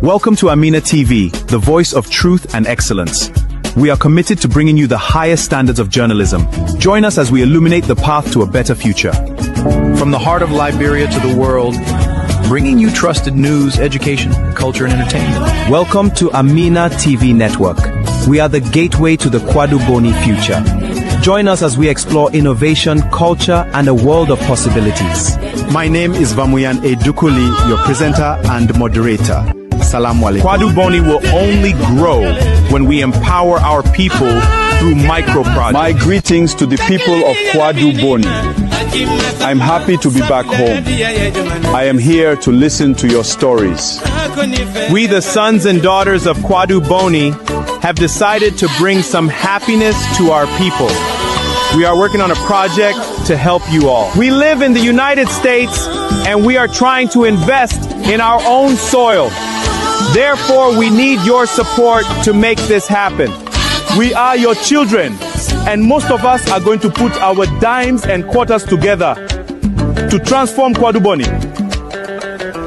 Welcome to Amina TV, the voice of truth and excellence. We are committed to bringing you the highest standards of journalism. Join us as we illuminate the path to a better future. From the heart of Liberia to the world, bringing you trusted news, education, culture, and entertainment. Welcome to Amina TV Network. We are the gateway to the Kwadu Boni future. Join us as we explore innovation, culture, and a world of possibilities. My name is Vamuyan Edukuli, your presenter and moderator. Salam alaikum. Kwadu Boni will only grow when we empower our people through micro projects. My greetings to the people of Kwadu Boni. I'm happy to be back home. I am here to listen to your stories. We, the sons and daughters of Kwadu Boni, have decided to bring some happiness to our people. We are working on a project to help you all. We live in the United States and we are trying to invest in our own soil. Therefore, we need your support to make this happen. We are your children, and most of us are going to put our dimes and quarters together to transform Kwadu Boni.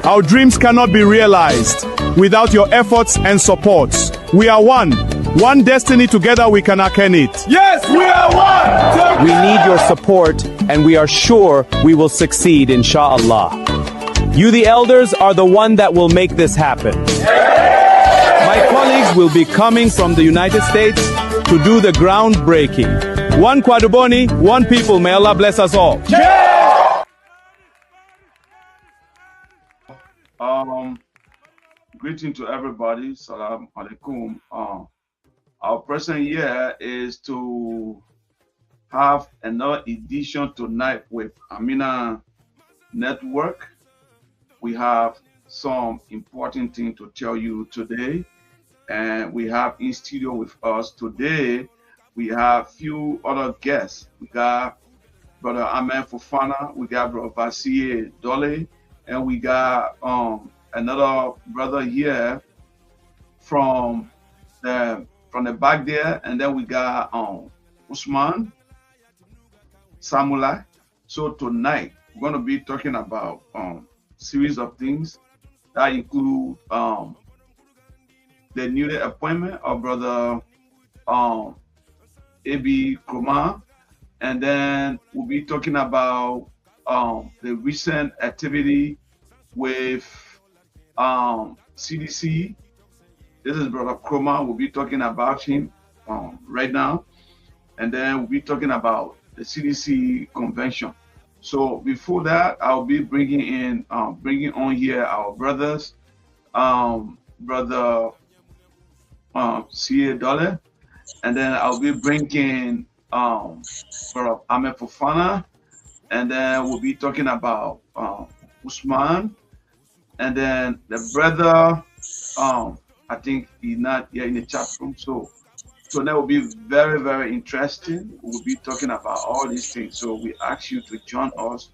Our dreams cannot be realized without your efforts and supports. We are one. One destiny, together we can attain it. Yes, we are one! We need your support, and we are sure we will succeed, inshallah. You, the elders, are the one that will make this happen. My colleagues will be coming from the United States to do the groundbreaking. One Kwadu Boni, one people. May Allah bless us all. Greeting to everybody. Salam alaikum. Our present year is to have another edition tonight with Amina Network. We have some important things to tell you today, and we have in studio with us today. We have few other guests. We got Brother Ahmed Fofana, we got Brother Vasie Dole, and we got another brother here from the back there, and then we got Usman Samulai. So tonight we're going to be talking about series of things that include the newly appointment of Brother A.B. KROMAH, and then we'll be talking about the recent activity with CDC. This is Brother KROMAH. We'll be talking about him right now, and then we'll be talking about the CDC convention. So before that, I'll be bringing on here our brothers, Brother C.A. Dole, and then I'll be bringing Brother Ahmed Fofana, and then we'll be talking about Usman, and then the brother, I think he's not here in the chat room, so that will be very, very interesting. We'll be talking about all these things. So we ask you to join us,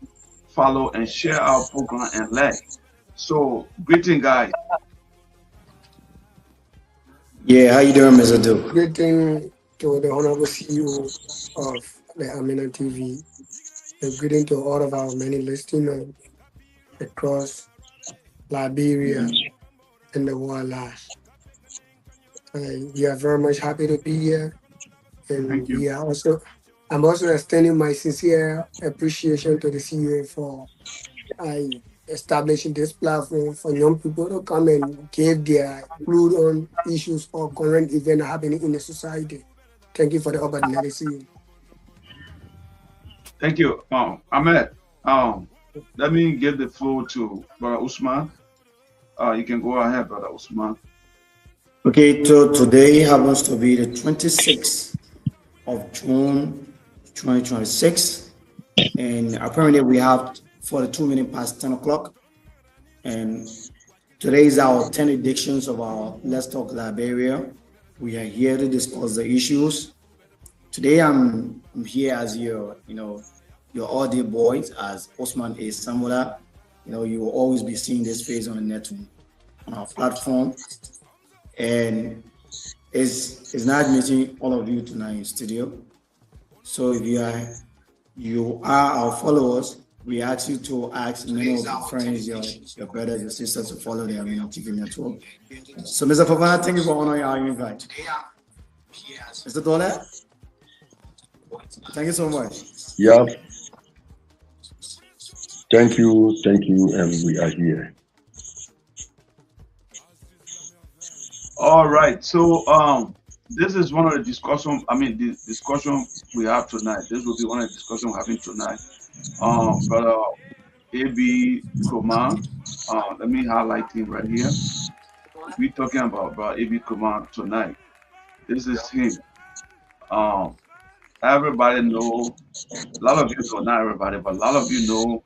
follow, and share our program and like. So, greeting, guys. Yeah, how you doing, Mr. Duke? Greeting to the Honorable CEO of the Amina TV. And greeting to all of our many listeners across Liberia and the world large. We are very much happy to be here, and Thank you. I'm also extending my sincere appreciation to the CEO for establishing this platform for young people to come and give their clue on issues or current events happening in the society. Thank you for the opportunity, CEO. Thank you. Ahmed, let me give the floor to Brother Usman. You can go ahead, Brother Usman. Okay, so today happens to be the 26th of June, 2026, and apparently we have 42 minutes past 10 o'clock, and today is our 10th editions of our Let's Talk Liberia. We are here to discuss the issues. Today I'm here as your audio boys, as Osman A. Samula. You will always be seeing this face on the net, on our platform. And it's not meeting all of you tonight in studio. So if you are our followers, we ask you to ask many of your friends, your brothers, your sisters to follow the Arena TV network. So, Mr. Fofana, thank you for honoring our invite. Mr. Dole, thank you so much. Yeah. Thank you, and we are here. All right. So this is one of the discussion. The discussion we have tonight. This will be one of the discussion we're having tonight. Brother A.B. KROMAH. Let me highlight him right here. We're talking about Brother A.B. KROMAH tonight. This is him. Everybody know. A lot of you know, not everybody, but a lot of you know.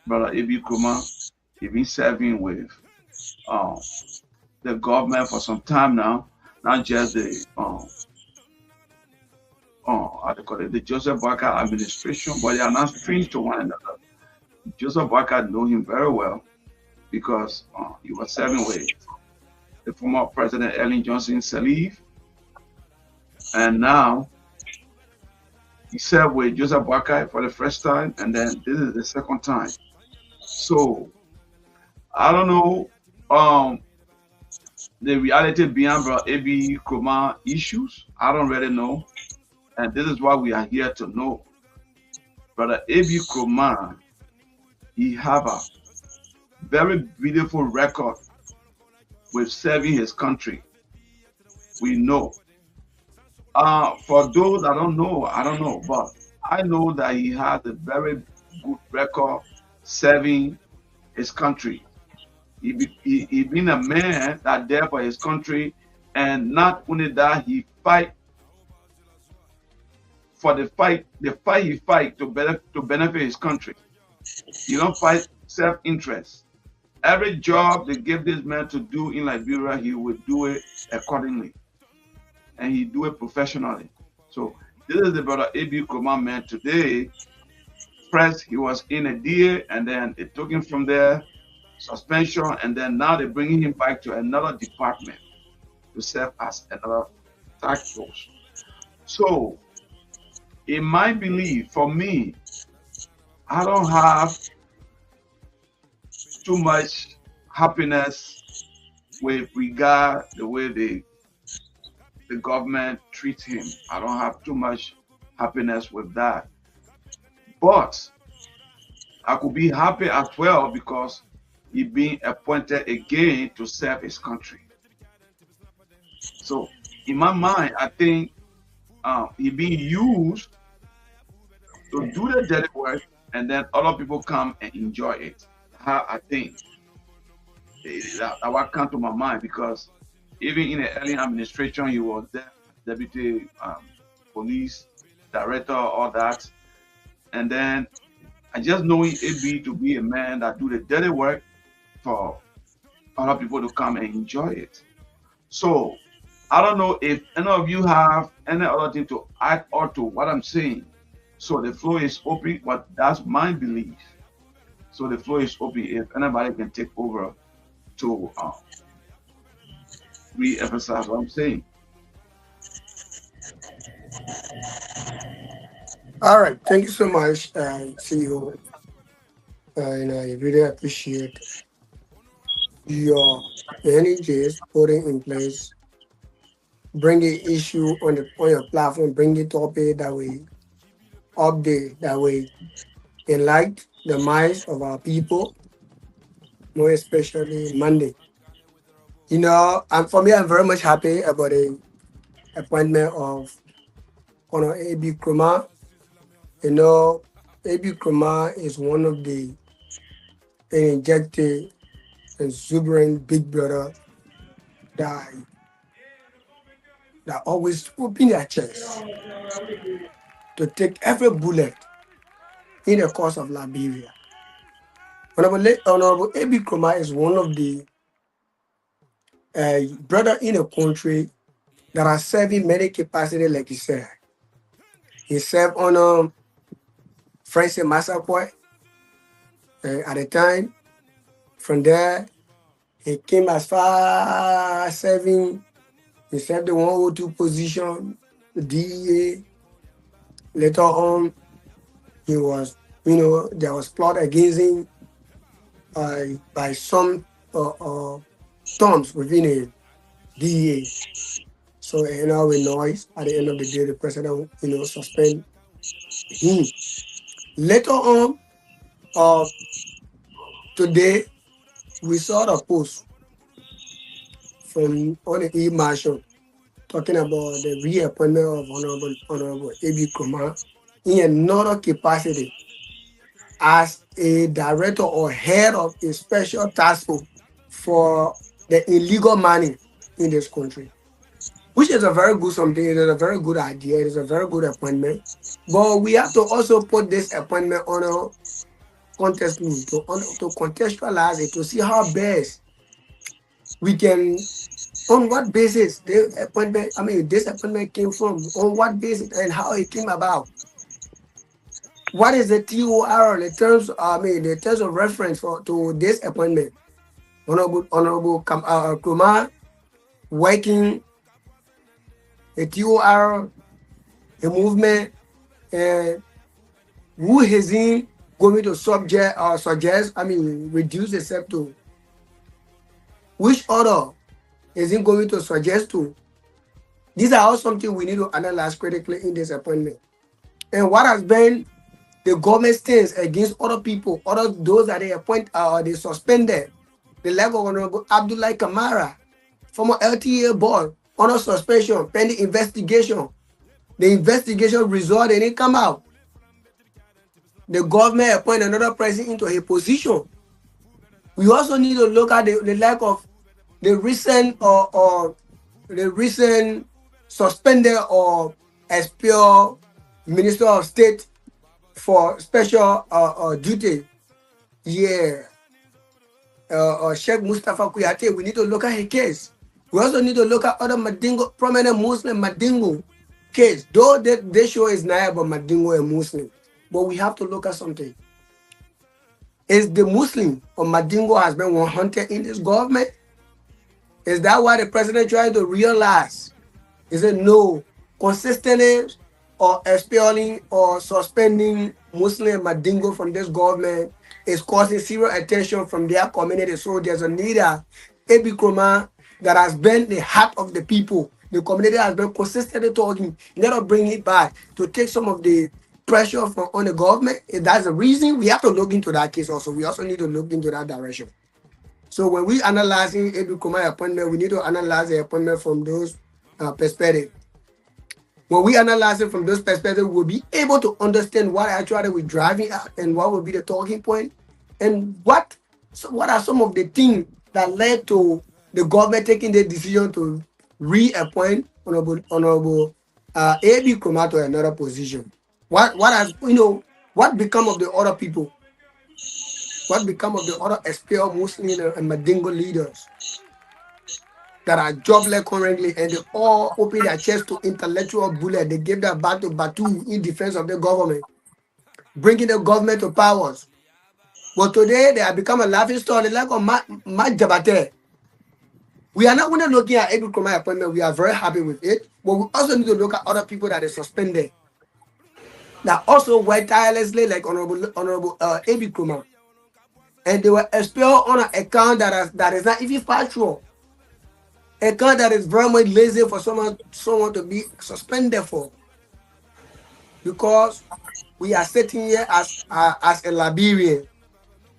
Brother A.B. KROMAH. He's been serving with the government for some time now, not just the how they call it, the Joseph Boakai administration, but they are not strange to one another. Joseph Boakai know him very well because he was serving with the former President Ellen Johnson Sirleaf, and now he served with Joseph Boakai for the first time, and then this is the second time. So I don't know the reality behind Brother A.B. KROMAH issues. I don't really know. And this is why we are here to know. Brother A.B. KROMAH, he have a very beautiful record with serving his country. We know. For those that don't know, I don't know, but I know that he has a very good record serving his country. He been a man that there for his country, and not only that, he fight for the fight he fight to benefit his country. He don't fight self-interest. Every job they give this man to do in Liberia, he will do it accordingly, and he do it professionally. So this is the Brother A.B. KROMAH man today. First, he was in a DA, and then they took him from there. Suspension, and then now they're bringing him back to another department to serve as another task force. So, in my belief, for me, I don't have too much happiness with regard the way the government treats him. I don't have too much happiness with that. But I could be happy as well because he being appointed again to serve his country. So in my mind, I think he being used to do the dirty work, and then other people come and enjoy it. How I think that what come to my mind, because even in the early administration, he was there, deputy police director, all that, and then I just know it to be a man that do the dirty work for other people to come and enjoy it. So I don't know if any of you have any other thing to add or to what I'm saying. So the floor is open, but that's my belief. So the floor is open if anybody can take over to re-emphasize what I'm saying. All right, thank you so much, CEO. And I really appreciate your energies putting in place, bring the issue on your platform, bring the topic that we update, that we enlighten the minds of our people, more especially Monday. You know, for me, I'm very much happy about the appointment of Honor A.B. KROMAH. You know, A.B. KROMAH is one of the energetic, exuberant big brother that always open their chest to take every bullet in the cause of Liberia. Honorable A.B. KROMAH is one of the brother in a country that are serving many capacity, like you said. He served on Francis Massaquoi at the time. From there, he came as far as serving. He served the 102 position, the DEA. Later on, he was there was plot against him by some terms within a DEA. So with noise, at the end of the day, the president, suspend him. Later on, today, we saw the post from on the e-marshal talking about the reappointment of Honorable A.B. KROMAH in another capacity as a director or head of a special task force for the illegal money in this country, which is a very good something. It is a very good idea. It is a very good appointment. But we have to also put this appointment on a contest to contextualize it, to see how best we can, on what basis this appointment came from, on what basis and how it came about. What is the TOR, the terms of reference to this appointment? Honorable KROMAH working a TOR, a movement, and who is he going to suggest, reduce itself to? Which order is he going to suggest to? These are all something we need to analyze critically in this appointment. And what has been the government stance against other people, those that they appoint or they suspended, the level of Honorable Abdullahi Kamara, former LTA board, under suspension, pending investigation. The investigation result and it come out. The government appoint another person into a position. We also need to look at the lack of the recent suspended or expelled Minister of State for special duty. Sheikh Mustafa Kuyate. We need to look at his case. We also need to look at other Madingo, prominent Muslim Madingo case. Though they show is not about Madingo and Muslim, but we have to look at something. Is the Muslim or Madingo has been 100 in this government? Is that what the president trying to realize? Is it no? Consistently or expelling or suspending Muslim Madingo from this government is causing serious attention from their community. So there's a leader, A.B. KROMAH, that has been the heart of the people. The community has been consistently talking, let us bring it back to take some of the pressure from on the government. If that's the reason, we have to look into that case also. We also need to look into that direction. So when we analyzing A.B. KROMAH appointment, we need to analyze the appointment from those perspectives. When we analyze it from those perspectives, we'll be able to understand what actually we're driving at and what will be the talking point, and what are some of the things that led to the government taking the decision to reappoint Honorable A.B. KROMAH to another position. What become of the other people? What become of the other expelled Muslim and Madingo leaders that are jobless currently, and they all open their chest to intellectual bullet? They gave their back to Batu in defense of the government, bringing the government to powers. But today they have become a laughing stock. They like Matt Jabate. We are not only looking at A.B. KROMAH appointment, we are very happy with it, but we also need to look at other people that are suspended, that also work tirelessly like Honorable A.B. KROMAH. And they were expelled on an account that is not even factual. Account that is very much lazy for someone to be suspended for. Because we are sitting here as a Liberian.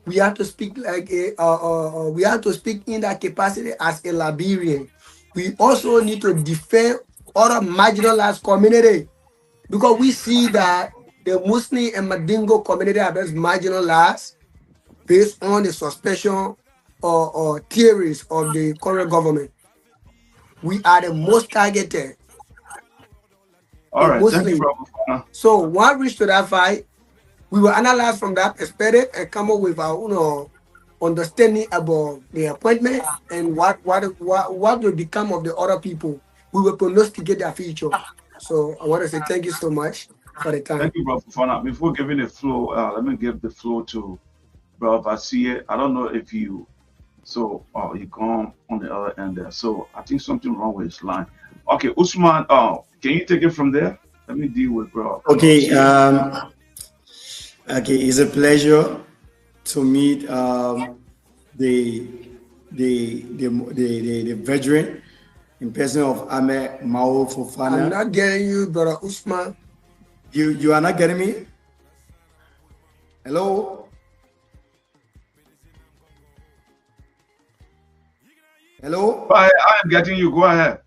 We have to speak like we have to speak in that capacity as a Liberian. We also need to defend other marginalized community, because we see that the Muslim and Madingo community are best marginalized based on the suspicion or theories of the current government. We are the most targeted. All right, thank you, Brother. So when we reach to that fight, we will analyze from that perspective and come up with our understanding about the appointment and what will become of the other people. We will prognosticate their future. So I want to say thank you so much for the time. Thank you, Brother Fana. Before giving the floor, let me give the floor to Brother Vasie. I don't know if you come on the other end there. So I think something wrong with his line. Okay, Usman, can you take it from there? Let me deal with Brother. Okay. Okay, it's a pleasure to meet the, the veteran in person of Ahmed Mao Fofana. I'm not getting you, brother Usman. You are not getting me? Hello? Hello? I am getting you. Go ahead.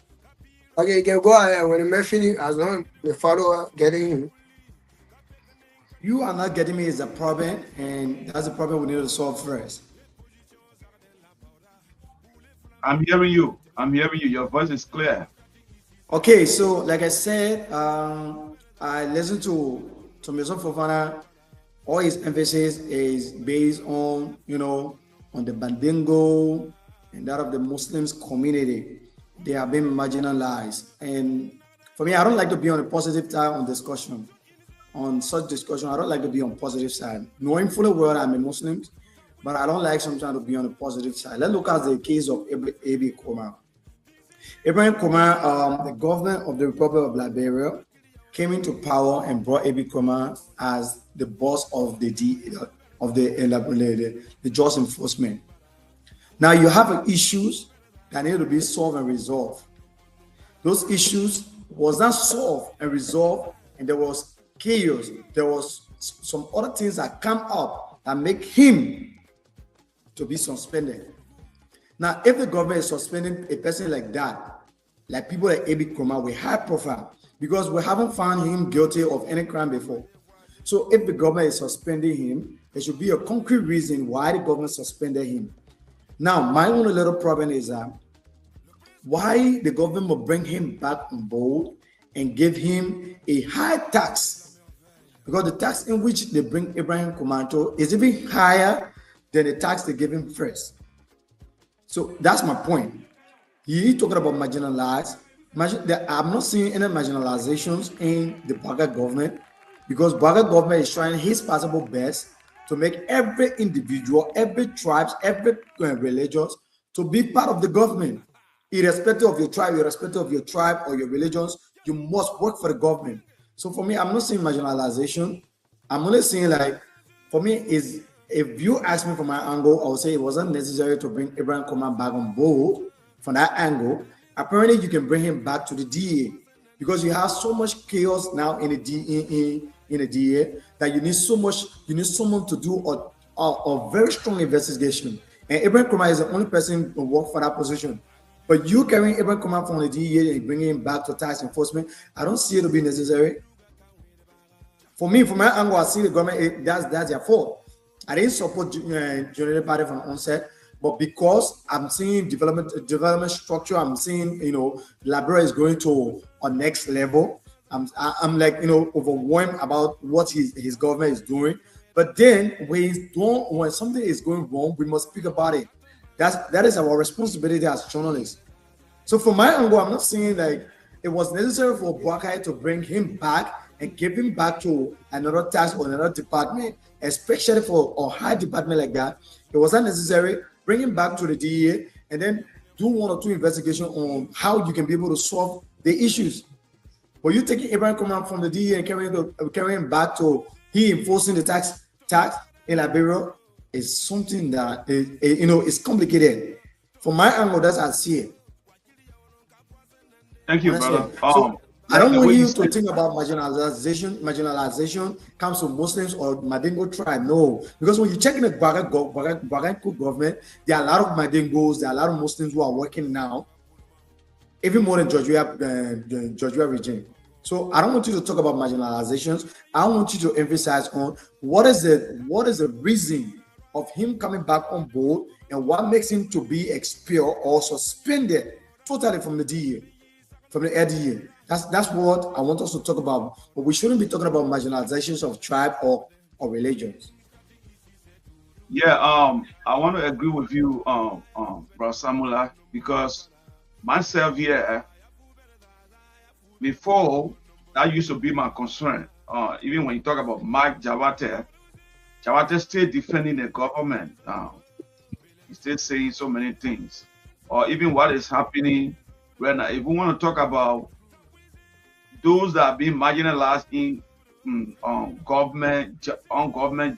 Okay, you can go ahead when you finish, as long as the follower getting you. You are not getting me is a problem, and that's a problem we need to solve first. I'm hearing you. I'm hearing you. Your voice is clear. Okay, so like I said, I listened to Mr. Fofana. All his emphasis is based on, on the Bandingo and that of the Muslims community. They have been marginalized. And for me, I don't like to be on a positive side on discussion. On such discussion, I don't like to be on positive side. Knowing fully well I'm a Muslim, but I don't like sometimes to be on the positive side. Let's look at the case of A.B. KROMAH. Ibrahim KROMAH, the government of the Republic of Liberia, came into power and brought A.B. KROMAH as the boss of the just enforcement. Now you have issues that need to be solved and resolved. Those issues was not solved and resolved, and there was chaos. There was some other things that come up that make him to be suspended. Now, if the government is suspending a person like that, like people like A.B. KROMAH with high profile, because we haven't found him guilty of any crime before. So if the government is suspending him, there should be a concrete reason why the government suspended him. Now, my only little problem is that why the government will bring him back on board and give him a high tax, because the tax in which they bring Ibrahim KROMAH to is even higher than the tax they gave him first. So that's my point. You talking about marginalized. I'm not seeing any marginalizations in the Baga government, because Baga government is trying his possible best to make every individual, every tribe, every religion to be part of the government. Irrespective of your tribe or your religions, you must work for the government. So for me, I'm not seeing marginalization. I'm only seeing, like, for me, is if you ask me from my angle, I would say it wasn't necessary to bring Ibrahim KROMAH back on board from that angle. Apparently, you can bring him back to the DA, because you have so much chaos now in the DA that you need someone to do a very strong investigation. And Ibrahim KROMAH is the only person who work for that position. But you carrying Ibrahim KROMAH from the DEA and bringing him back to tax enforcement, I don't see it to be necessary. For me, from my angle, I see the government, that's their fault. I didn't support General Party from onset, but because I'm seeing development structure, I'm seeing, Liberia is going to a next level. I'm like, overwhelmed about what his government is doing. But then when something is going wrong, we must speak about it. That is our responsibility as journalists. So from my angle, I'm not saying like it was necessary for Boakai to bring him back and give him back to another task or another department, especially for a high department like that. It wasn't necessary. Bring him back to the DEA and then do 1 or 2 investigations on how you can be able to solve the issues. But you taking Ibrahim KROMAH from the DEA and carrying him back to he enforcing the tax in Liberia is something that is complicated. From my angle, that's how I see it. Thank you, brother. So, I don't want you to think about marginalization. Marginalization comes to Muslims or Mandingo tribe. No, because when you check in the Baganku government, there are a lot of Mandingos, there are a lot of Muslims who are working now, even more than Georgia regime. So I don't want you to talk about marginalizations. I want you to emphasize on what is the reason of him coming back on board and what makes him to be expelled or suspended totally from the DEA, from the LDA. That's what I want us to talk about. But we shouldn't be talking about marginalizations of tribe or religions. Yeah, I want to agree with you, Brother Samula, because myself here, before, that used to be my concern. Even when you talk about Mike Jawate still defending the government. He's still saying so many things. Or even what is happening right now. If we want to talk about those that are being marginalized in government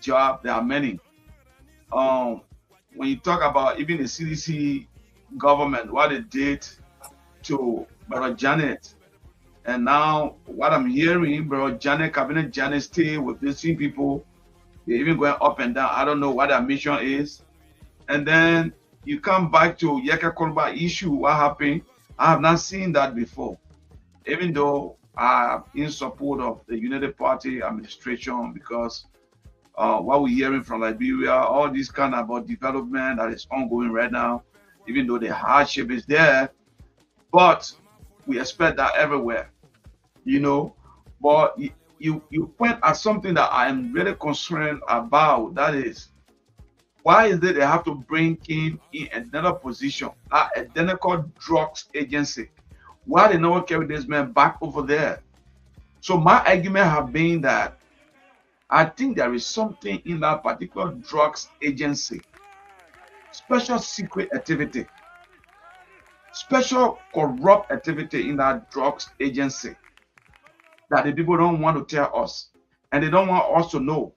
job. There are many. When you talk about even the CDC government, what they did to Brother Janet, and now what I'm hearing, Brother Janet, Cabinet Janet stay with these people. They're even going up and down. I don't know what their mission is. And then you come back to Yeka Kolba issue. What happened? I have not seen that before. Even though I'm in support of the United Party administration, because what we're hearing from Liberia, all this kind of about development that is ongoing right now, even though the hardship is there, but we expect that everywhere, you know. But you point at something that I am really concerned about. That is, why is it they have to bring in another position, identical drugs agency? Why they never carry this man back over there? So my argument have been that I think there is something in that particular drugs agency, special secret activity, special corrupt activity in that drugs agency that the people don't want to tell us, and they don't want us to know.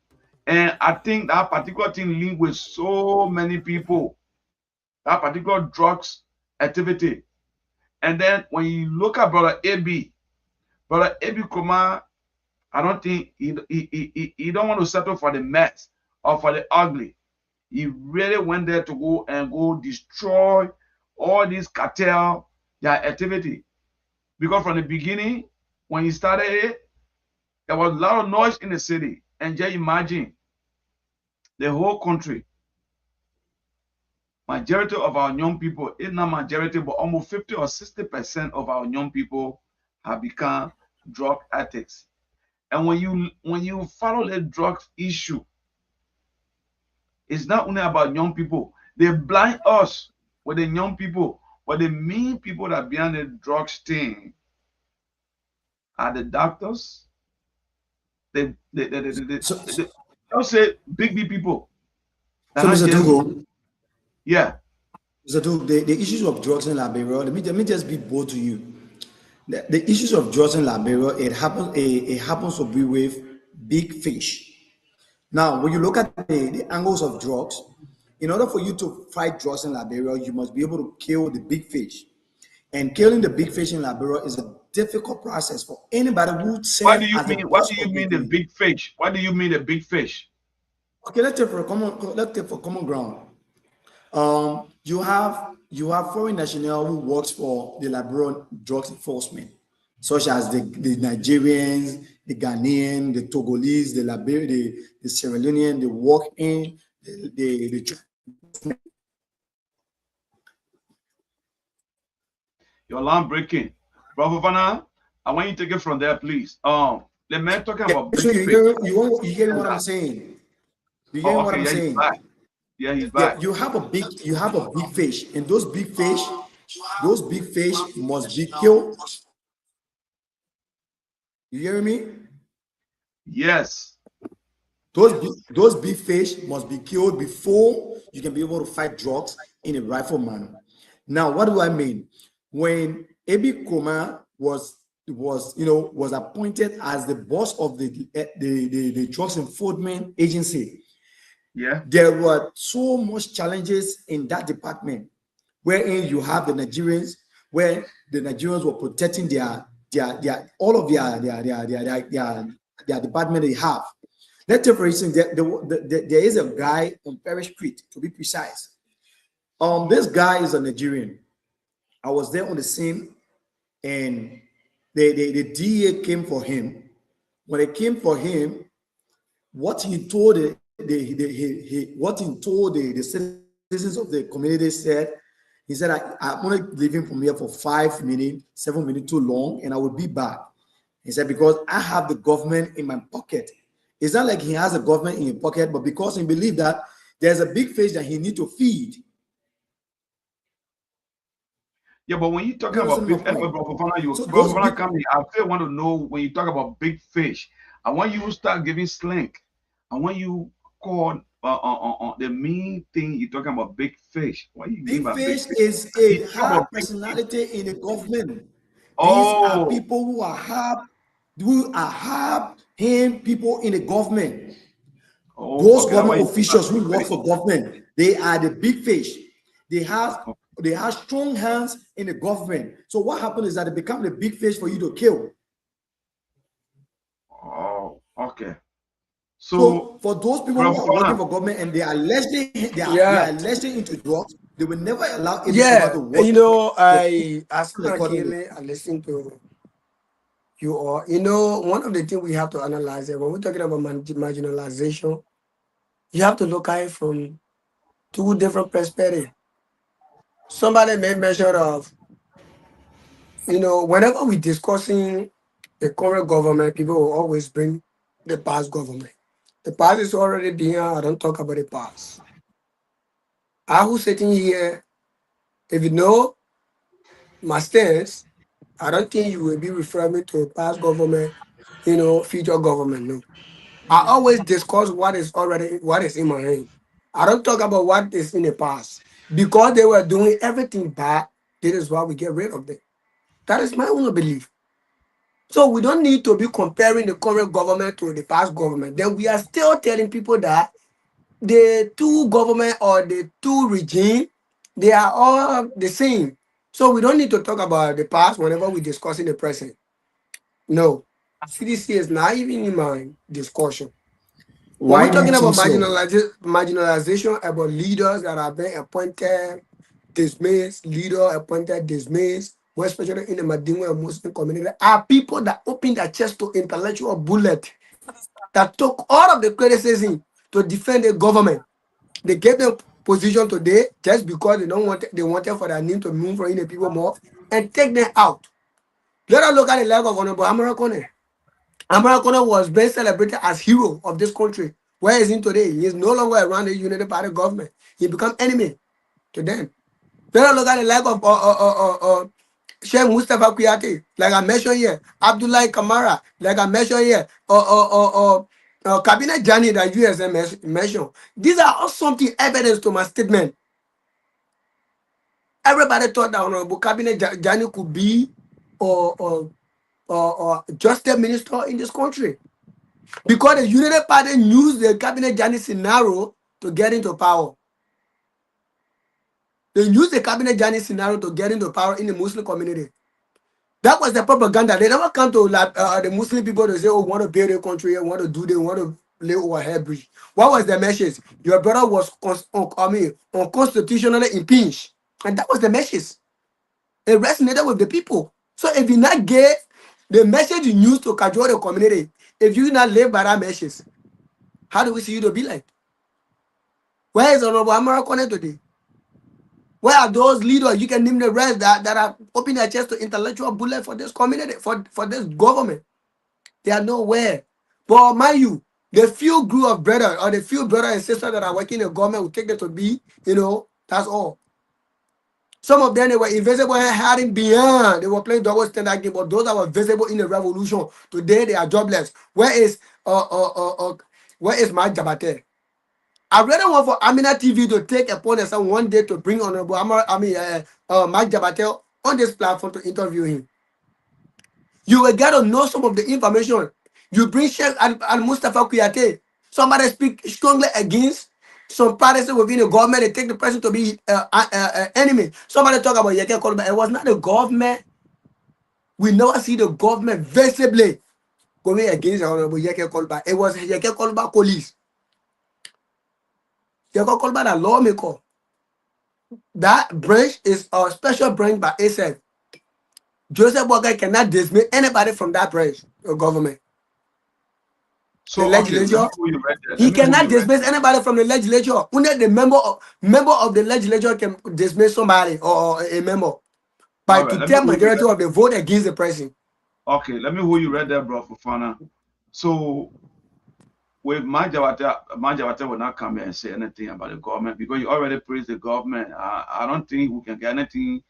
And I think that particular thing linked with so many people, that particular drugs activity. And then when you look at Brother AB KROMAH, I don't think he don't want to settle for the mess or for the ugly. He really went there to go destroy all these cartel, their activity. Because from the beginning, when he started it, there was a lot of noise in the city. And just imagine the whole country. Majority of our young people, if not majority, but almost 50 or 60% of our young people have become drug addicts. And when you follow the drug issue, it's not only about young people. They blind us with the young people, but the main people that are behind the drugs thing are the doctors. They don't say big people. So, Mr. Dugo, yeah. Mr. Dugo, the issues of drugs in Liberia, let me just be bold to you. The issues of drugs in Liberia, it happens to be with big fish. Now, when you look at the angles of drugs, in order for you to fight drugs in Liberia, you must be able to kill the big fish. And killing the big fish in Liberia is a difficult process for anybody who says. What do you mean? What do you mean the big fish? What do you mean the big fish? Okay, let's take for common ground. You have foreign national who works for the Liberian drugs enforcement, such as the Nigerians, the Ghanaian, the Togolese, the Liberian, the Sierra Leonean. They work in the Your alarm breaking, Brother Vanna. I want you to take it from there, please. The man talking about big so fish. You hear what I'm saying? You hear what I'm saying? Yeah, he's back. You have a big fish, and those big fish must be killed. You hear me? Yes. Those big fish must be killed before you can be able to fight drugs in a rightful manner. Now, what do I mean? When A.B. KROMAH was appointed as the boss of the drugs enforcement agency, yeah, there were so much challenges in that department, wherein you have the Nigerians, where the Nigerians were protecting their department they have. Let's take for instance, there is a guy on Parish Street, to be precise. This guy is a Nigerian. I was there on the scene, and the DA came for him. When they came for him, what he told the citizens of the community said, he said, I'm only leaving from here for 5 minutes, 7 minutes too long, and I will be back. He said, because I have the government in my pocket. It's not like he has a government in his pocket, but because he believes that there's a big fish that he needs to feed. Yeah, but when you talking about big fish, I still want to know, when you talk about big fish, I want you to start giving slang. I want you call the main thing you're talking about big fish. What you big mean by fish big fish? Is a hard personality in the government. These are people who are hard paying people in the government. Oh, Those okay, government officials who work for government, they are the big fish. They have strong hands in the government. So what happens is that they become the big fish for you to kill. Oh, okay. So for those people who are working for government and they are allegedly into drugs, they will never allow any to work. You know, I listen to you all. You know, one of the things we have to analyze it when we're talking about marginalization, you have to look at it from two different perspectives. Somebody made mention of, you know, whenever we're discussing the current government, people will always bring the past government. The past is already behind. I don't talk about the past. I who's sitting here, if you know my stance, I don't think you will be referring to past government, you know, future government. No. I always discuss what is in my hand. I don't talk about what is in the past. Because they were doing everything bad, this is why we get rid of them. That is my own belief. So we don't need to be comparing the current government to the past government. Then we are still telling people that the two government or the two regime, they are all the same. So we don't need to talk about the past whenever we're discussing the present. No. CDC is not even in my discussion. When Why we're do talking you about think so? marginalization, about leaders that have been appointed, dismissed, leader appointed, dismissed, more especially in the Madinga and Muslim community, are people that opened their chest to intellectual bullet, that took all of the criticism to defend the government. They gave them position today just because they wanted for their name to move from in the people more and take them out. Let us look at the life of Honorable Amarakone. Amarakone was best celebrated as hero of this country. Where is he today? He is no longer around the United Party government. He become enemy to them. Let us look at the life of Sheikh Mustafa Kuyate, like I mentioned here, Abdullah Kamara, like I mentioned here, Cabinet Jani that USM mentioned. These are all something evidence to my statement. Everybody thought that Honorable Cabinet Jani could be or justice minister in this country. Because the United Party used the Cabinet Jani scenario to get into power. They used the Cabinet Jani scenario to get into power in the Muslim community. That was the propaganda. They never come to the Muslim people to say, oh, we want to build a country, we want to do this, we want to lay over head bridge. What was the message? Your brother was unconstitutionally impeached. And that was the message. It resonated with the people. So if you not get the message you use to cajole the community, if you not live by that message, how do we see you to be like? Where is Honorable Amara Kone today? Where are those leaders? You can name the rest that are opening their chest to intellectual bullet for this community, for this government. They are nowhere. But mind you, the few group of brothers or the few brothers and sisters that are working in the government will take them to be, you know, that's all. Some of them, they were invisible and hiding beyond. They were playing double standard game, but those that were visible in the revolution, today they are jobless. Where is my Jabate? I really want for Amina TV to take upon themselves one day to bring Honorable Mike Jabate on this platform to interview him. You will get to know some of the information. You bring Sheikh and Mustafa Kuyate. Somebody speak strongly against some parties within the government. They take the person to be enemy. Somebody talk about Yeke Kolba. It was not the government. We never see the government visibly going against Honorable Yeke Kolba. It was Yeke Kolba police. Yeke Kolba the lawmaker. That branch is a special branch by ASF. Joseph Boga cannot dismiss anybody from that branch of government. So the legislature, he cannot dismiss anybody from the legislature. Only the member of the legislature can dismiss somebody or a member by to take majority of the vote against the president. Okay, let me who you read there, bro, Fofana. So with Majawate will not come here and say anything about the government because you already praised the government. I don't think we can get anything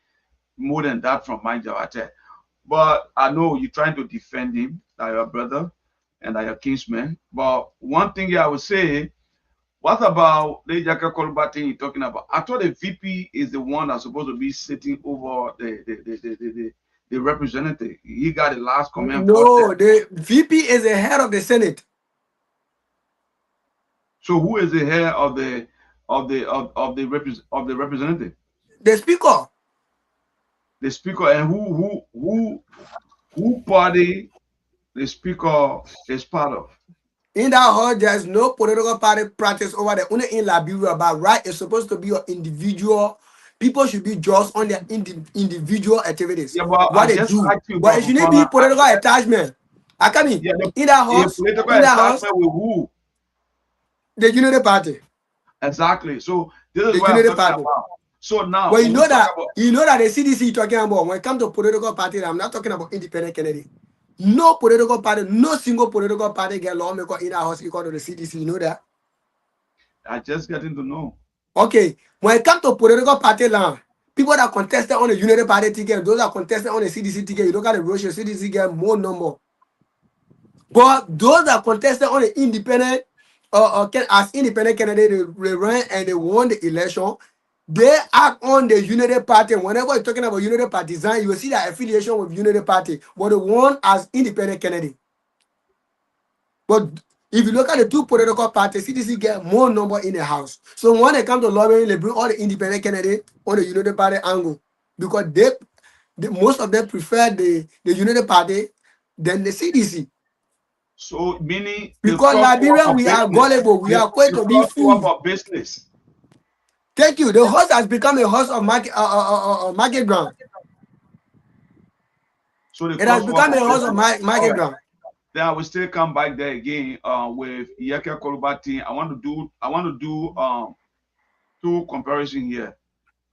more than that from Majawate. But I know you're trying to defend him, like your brother and like your kinsman. But one thing I would say, what about the Jaka Kolba thing you're talking about? I thought the VP is the one that's supposed to be sitting over the the representative. He got the last comment. No, the VP is the head of the Senate. So who is the head of the representative? The speaker. The speaker, and who party the speaker is part of? In that hall, there's no political party practice over there. Only in Liberia, but right, it's supposed to be your individual. People should be just on their individual activities. Yeah, but what I they just do. like you, But it shouldn't be political attachment. I come in. Yeah, In that house, political in that house, attachment with who? the Unity Party. Exactly. So this is The what I'm Unity talking Party. about. So now, well, you know that the CDC talking about when it comes to political party, I'm not talking about independent candidate. No political party, no single political party get lawmaker in our house equal to the CDC. You know that? I just getting to know. Okay, when it comes to political party land, people that contested on the Unity Party ticket, those that contested on the CDC ticket, you look at the ratio, CDC get more number. But those that contested on the independent, as independent candidate, they ran and they won the election. They act on the Unity Party. Whenever you're talking about Unity Partisan, you will see that affiliation with Unity Party, but the one as independent candidate. But if you look at the two political parties, CDC get more number in the house. So when they come to lobbying, they bring all the independent candidates on the Unity Party angle because most of them prefer the Unity Party than the CDC. So meaning because Liberia, we are gullible, we are quite to be fooled. Business. Thank you. The horse has become a horse of market ground. So it has become a horse of market ground. Then I will still come back there again with Yeke Kolubati. I want to do two comparison here.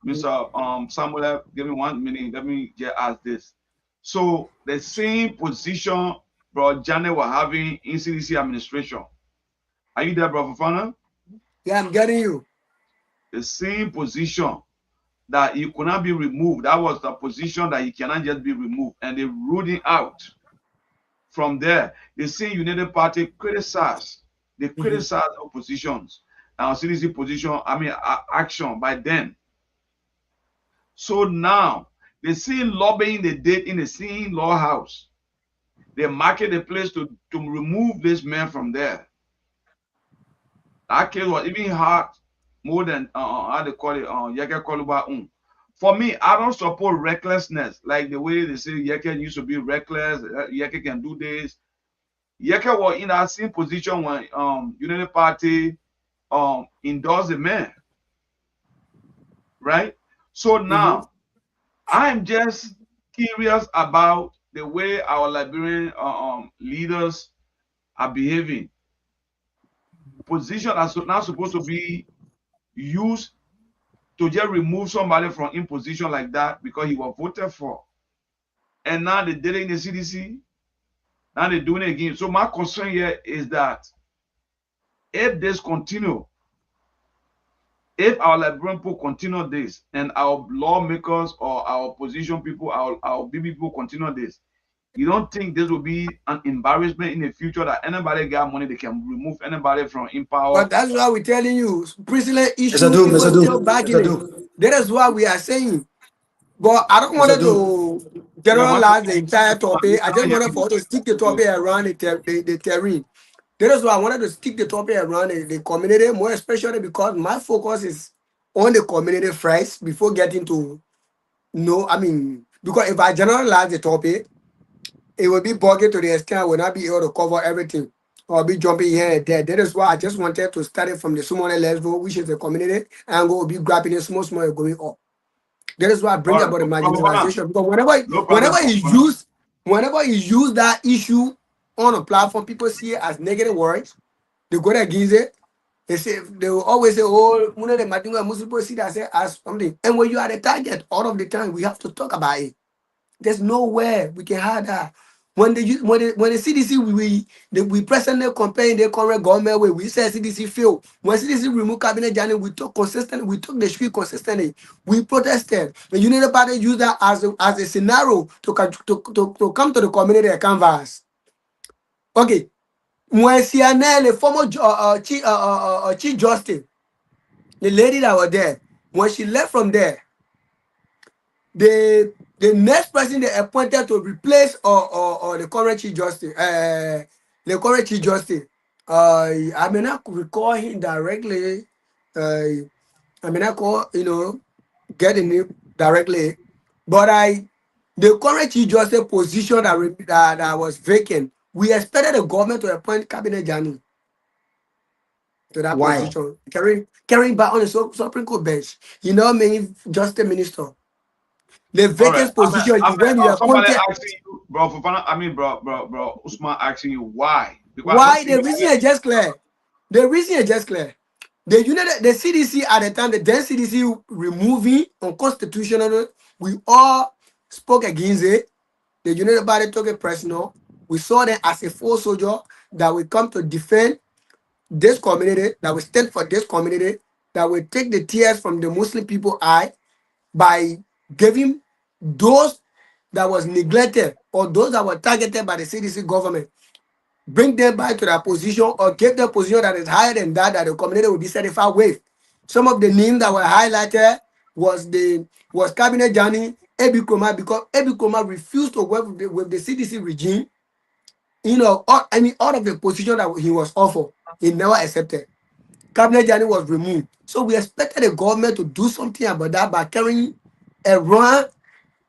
Mr. Samuel, give me 1 minute. Let me just ask this. So the same position Bro Janet was having in CDC administration. Are you there, Bro Fafana? Yeah, I'm getting you. The same position that he could not be removed. That was the position that he cannot just be removed. And they ruled him out. From there, the same United Party criticized. They criticized oppositions. Now CDC position, action by then. So now, they see lobbying the date in the same law house. They market the place to remove this man from there. That case was even hard more than how they call it Yeke Koluba. For me, I don't support recklessness like the way they say Yeke used to be reckless. Yeke can do this. Yeke was in that same position when Unity Party endorsed the man, right? So now I'm just curious about the way our Liberian leaders are behaving. Position are not supposed to be used to just remove somebody from in position like that because he was voted for. And now they did it in the CDC. Now they're doing it again. So my concern here is that if this continue, if our Liberian people continue this, and our lawmakers or our opposition people, our BB people continue this, you don't think this will be an embarrassment in the future that anybody got money, they can remove anybody from in power? But that's why we're telling you, prisoner issue is still backing it. That is what we are saying. But I don't want to generalize the entire topic. I just wanted for to stick the topic around the terrain. That is why I wanted to stick the topic around the community, more especially because my focus is on the community first before getting to because if I generalize the topic, it will be bugging to the extent I will not be able to cover everything or be jumping here and there. That is why I just wanted to start it from the small level, which is the community, and go be grabbing it small and going up. That is why I bring about the marginalization. Because whenever you use that issue on a platform, people see it as negative words. They go against it. They will always say, "Oh, one of the Muslim people see that as something." And when you are the target, all of the time we have to talk about it. There's nowhere we can have that. When the CDC we presently comparing the current government way, we say CDC failed. When CDC removed cabinet journey, we took the street consistently. We protested. The Unity Party used that as a scenario to come to the community canvas. Okay, when CNN, the former chief justice, the lady that was there, when she left from there, the next person they appointed to replace or the current chief justice, I may not recall him directly. I may not call, get the name directly, but the current chief justice position that was vacant, we expected the government to appoint Cabinet Jani to that Why? position, carrying back on the Supreme Court bench. Many justice minister. The vacant position is when you somebody appointed. asking you, bro, bro, Usman asking you why? Because Why? The reason is just clear. The reason is just clear. The CDC at the time, the then CDC removing unconstitutional, we all spoke against it. The United Body took it personal. We saw them as a full soldier that will come to defend this community, that will stand for this community, that will take the tears from the Muslim people eye by giving those that was neglected or those that were targeted by the CDC government, bring them back to their position or give them a position that is higher than that the community will be satisfied with. Some of the names that were highlighted was Cabinet Jani, KROMAH, because KROMAH refused to work with the CDC regime. All of the position that he was offered, he never accepted. Cabinet Jani was removed. So we expected the government to do something about that by carrying a wrong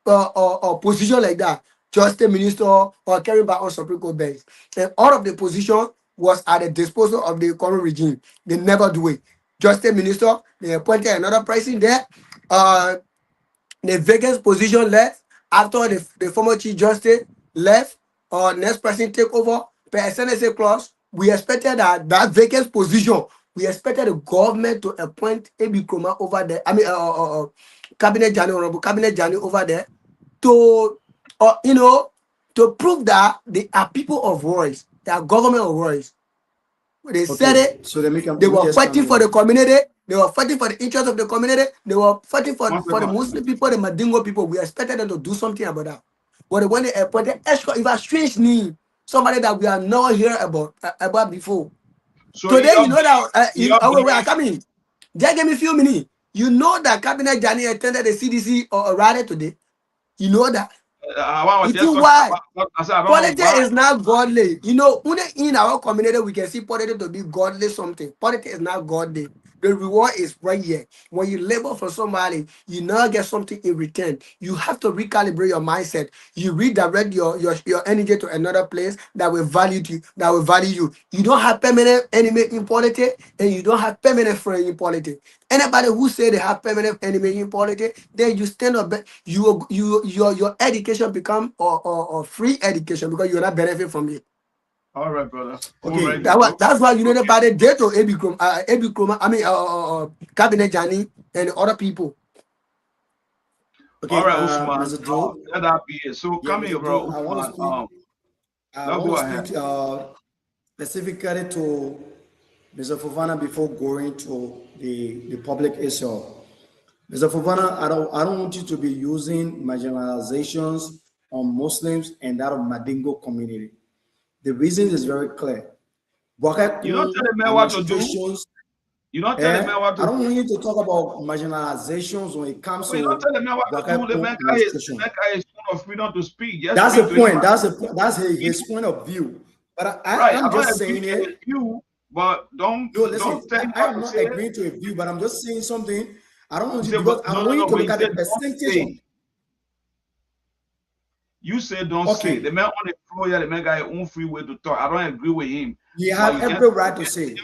or position like that, justice minister or carrying back on Supreme Court bench. And all of the position was at the disposal of the current regime. They never do it. Justice minister, they appointed another person there. The vacant position left after the former chief justice left, or next person take over per SNSA clause. We expected that vacant position. We expected the government to appoint KROMAH over there. Cabinet Jani, Honorable Cabinet Jani over there to prove that they are people of voice, they are government of voice. They said it. So they were fighting for the community. They were fighting for the interest of the community. They were fighting for the Muslim people, the Madingo people. We expected them to do something about that. But when they appointed if a strange name, somebody that we are not hear about before. So today, that coming. Just give me a few minutes. You know that Cabinet Jani attended the CDC or rally today. You know that. Why? Politics is not godly. In our community, we can see politics to be godly something. Politics is not godly. The reward is right here. When you labor for somebody, you now get something in return. You have to recalibrate your mindset. You redirect your energy to another place that will value you. That will value you. You don't have permanent enemy in politics, and you don't have permanent friend in politics. Anybody who say they have permanent enemy in politics, then you stand up. Your education become or free education because you're not benefit from it. All right, brother. Okay, that's why United Party did to KROMAH, Cabinet Jani and other people. Okay, all right, Usman. Let that be it. So come here, bro. I want to speak specifically to Mr. Fofana before going to the public issue. Mr. Fofana, I don't want you to be using marginalizations on Muslims and that of Madingo community. The reason is very clear. You don't tell the man what to do. You don't tell the man what to do. I don't want you to talk about marginalizations when it comes to. You don't tell the man what to do. The man is point of freedom to speak. Yes, that's the point. That's his point of view. But I'm just saying it. But don't. No, listen. I'm not agreeing to a view, but I'm just saying something. I don't want you because I want you to look at the percentage. You say don't say. The man on the floor here, the man got his own free way to talk. I don't agree with him. You have every right to say.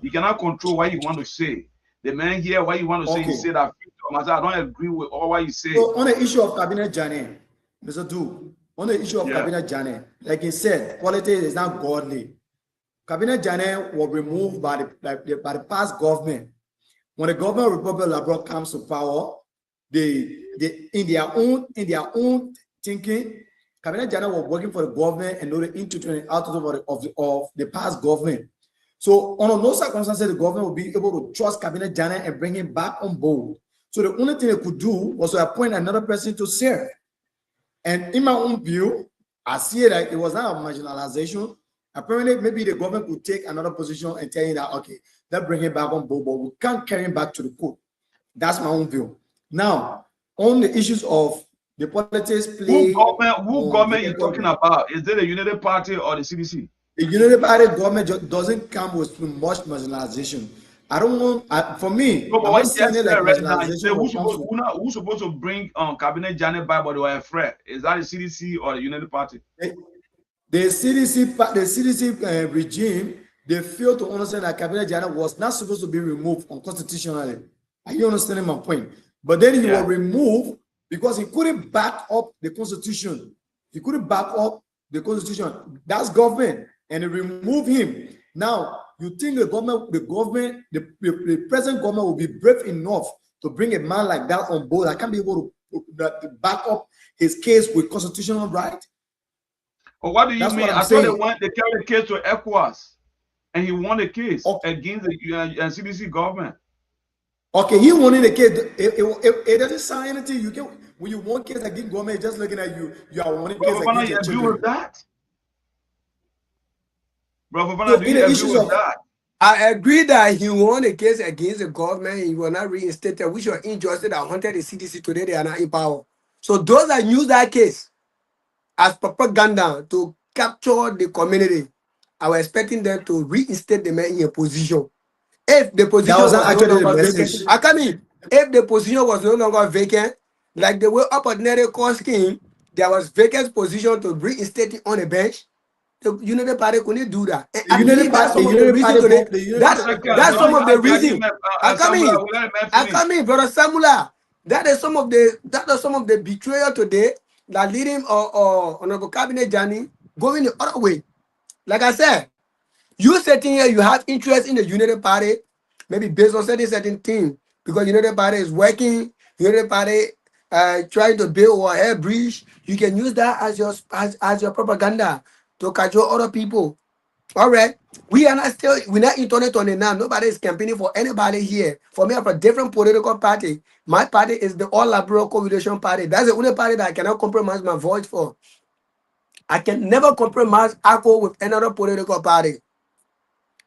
You cannot control what you want to say. The man here, what you want to say, he said that. I don't agree with all what you say. So on the issue of Cabinet Jani, Mr. Du, on the issue of Cabinet Jani, like he said, politics is not godly. Cabinet Jani was removed by the past government. When the government of Republic of Liberia comes to power, they in their own thinking, Cabinet Jani was working for the government and not the institution and out of the past government. So under no circumstances the government will be able to trust Cabinet Jani and bring him back on board. So the only thing they could do was to appoint another person to serve. And in my own view, I see that it was not a marginalization. Apparently, maybe the government could take another position and tell you that, okay, let's bring him back on board, but we can't carry him back to the court. That's my own view. Now, on the issues of The politics play. Who government you talking about? Is it the United Party or the CDC? The United Party government doesn't come with much marginalization. I don't want, for me, No, but I'm what not saying it like right now, you say marginalization. who's supposed to bring cabinet Janet by, but they were afraid? Is that the CDC or the United Party? The CDC regime, they failed to understand that cabinet Janet was not supposed to be removed unconstitutionally. Are you understanding my point? But then he was removed because he couldn't back up the constitution. He couldn't back up the constitution. That's government, and they removed him. Now, you think the present government will be brave enough to bring a man like that on board? I can't be able to back up his case with constitutional right. Well, what do you mean? I thought they carried the case to ECOWAS, and he won the case against the CDC government. Okay, he won the case. It doesn't sound anything. You can, when you won case against government, just looking at you, you are winning case against your children. With that? Bro, do you agree with that? I agree that he won a case against the government. He was not reinstated, which was injustice that wanted the CDC today. They are not in power. So those that use that case as propaganda to capture the community, I was expecting them to reinstate the man in a position. If the position was no longer vacant, if the position was no longer vacant, like the way ordinary court scheme, there was vacant position to reinstate it on a bench. The United Party couldn't do that. That's some of the reason. I come in, brother Samula. That is some of the betrayal today that leading Honorable Cabinet Johnny going the other way. Like I said, you sitting here, you have interest in the United Party, maybe based on certain thing, because United Party is working, United Party trying to build a air bridge. You can use that as your propaganda to cajole other people. All right, we're not in 2029. Nobody is campaigning for anybody here. For me, I'm a different political party. My party is the All Liberal Coalition Party. That's the only party that I cannot compromise my voice for. I can never compromise ACO with another political party,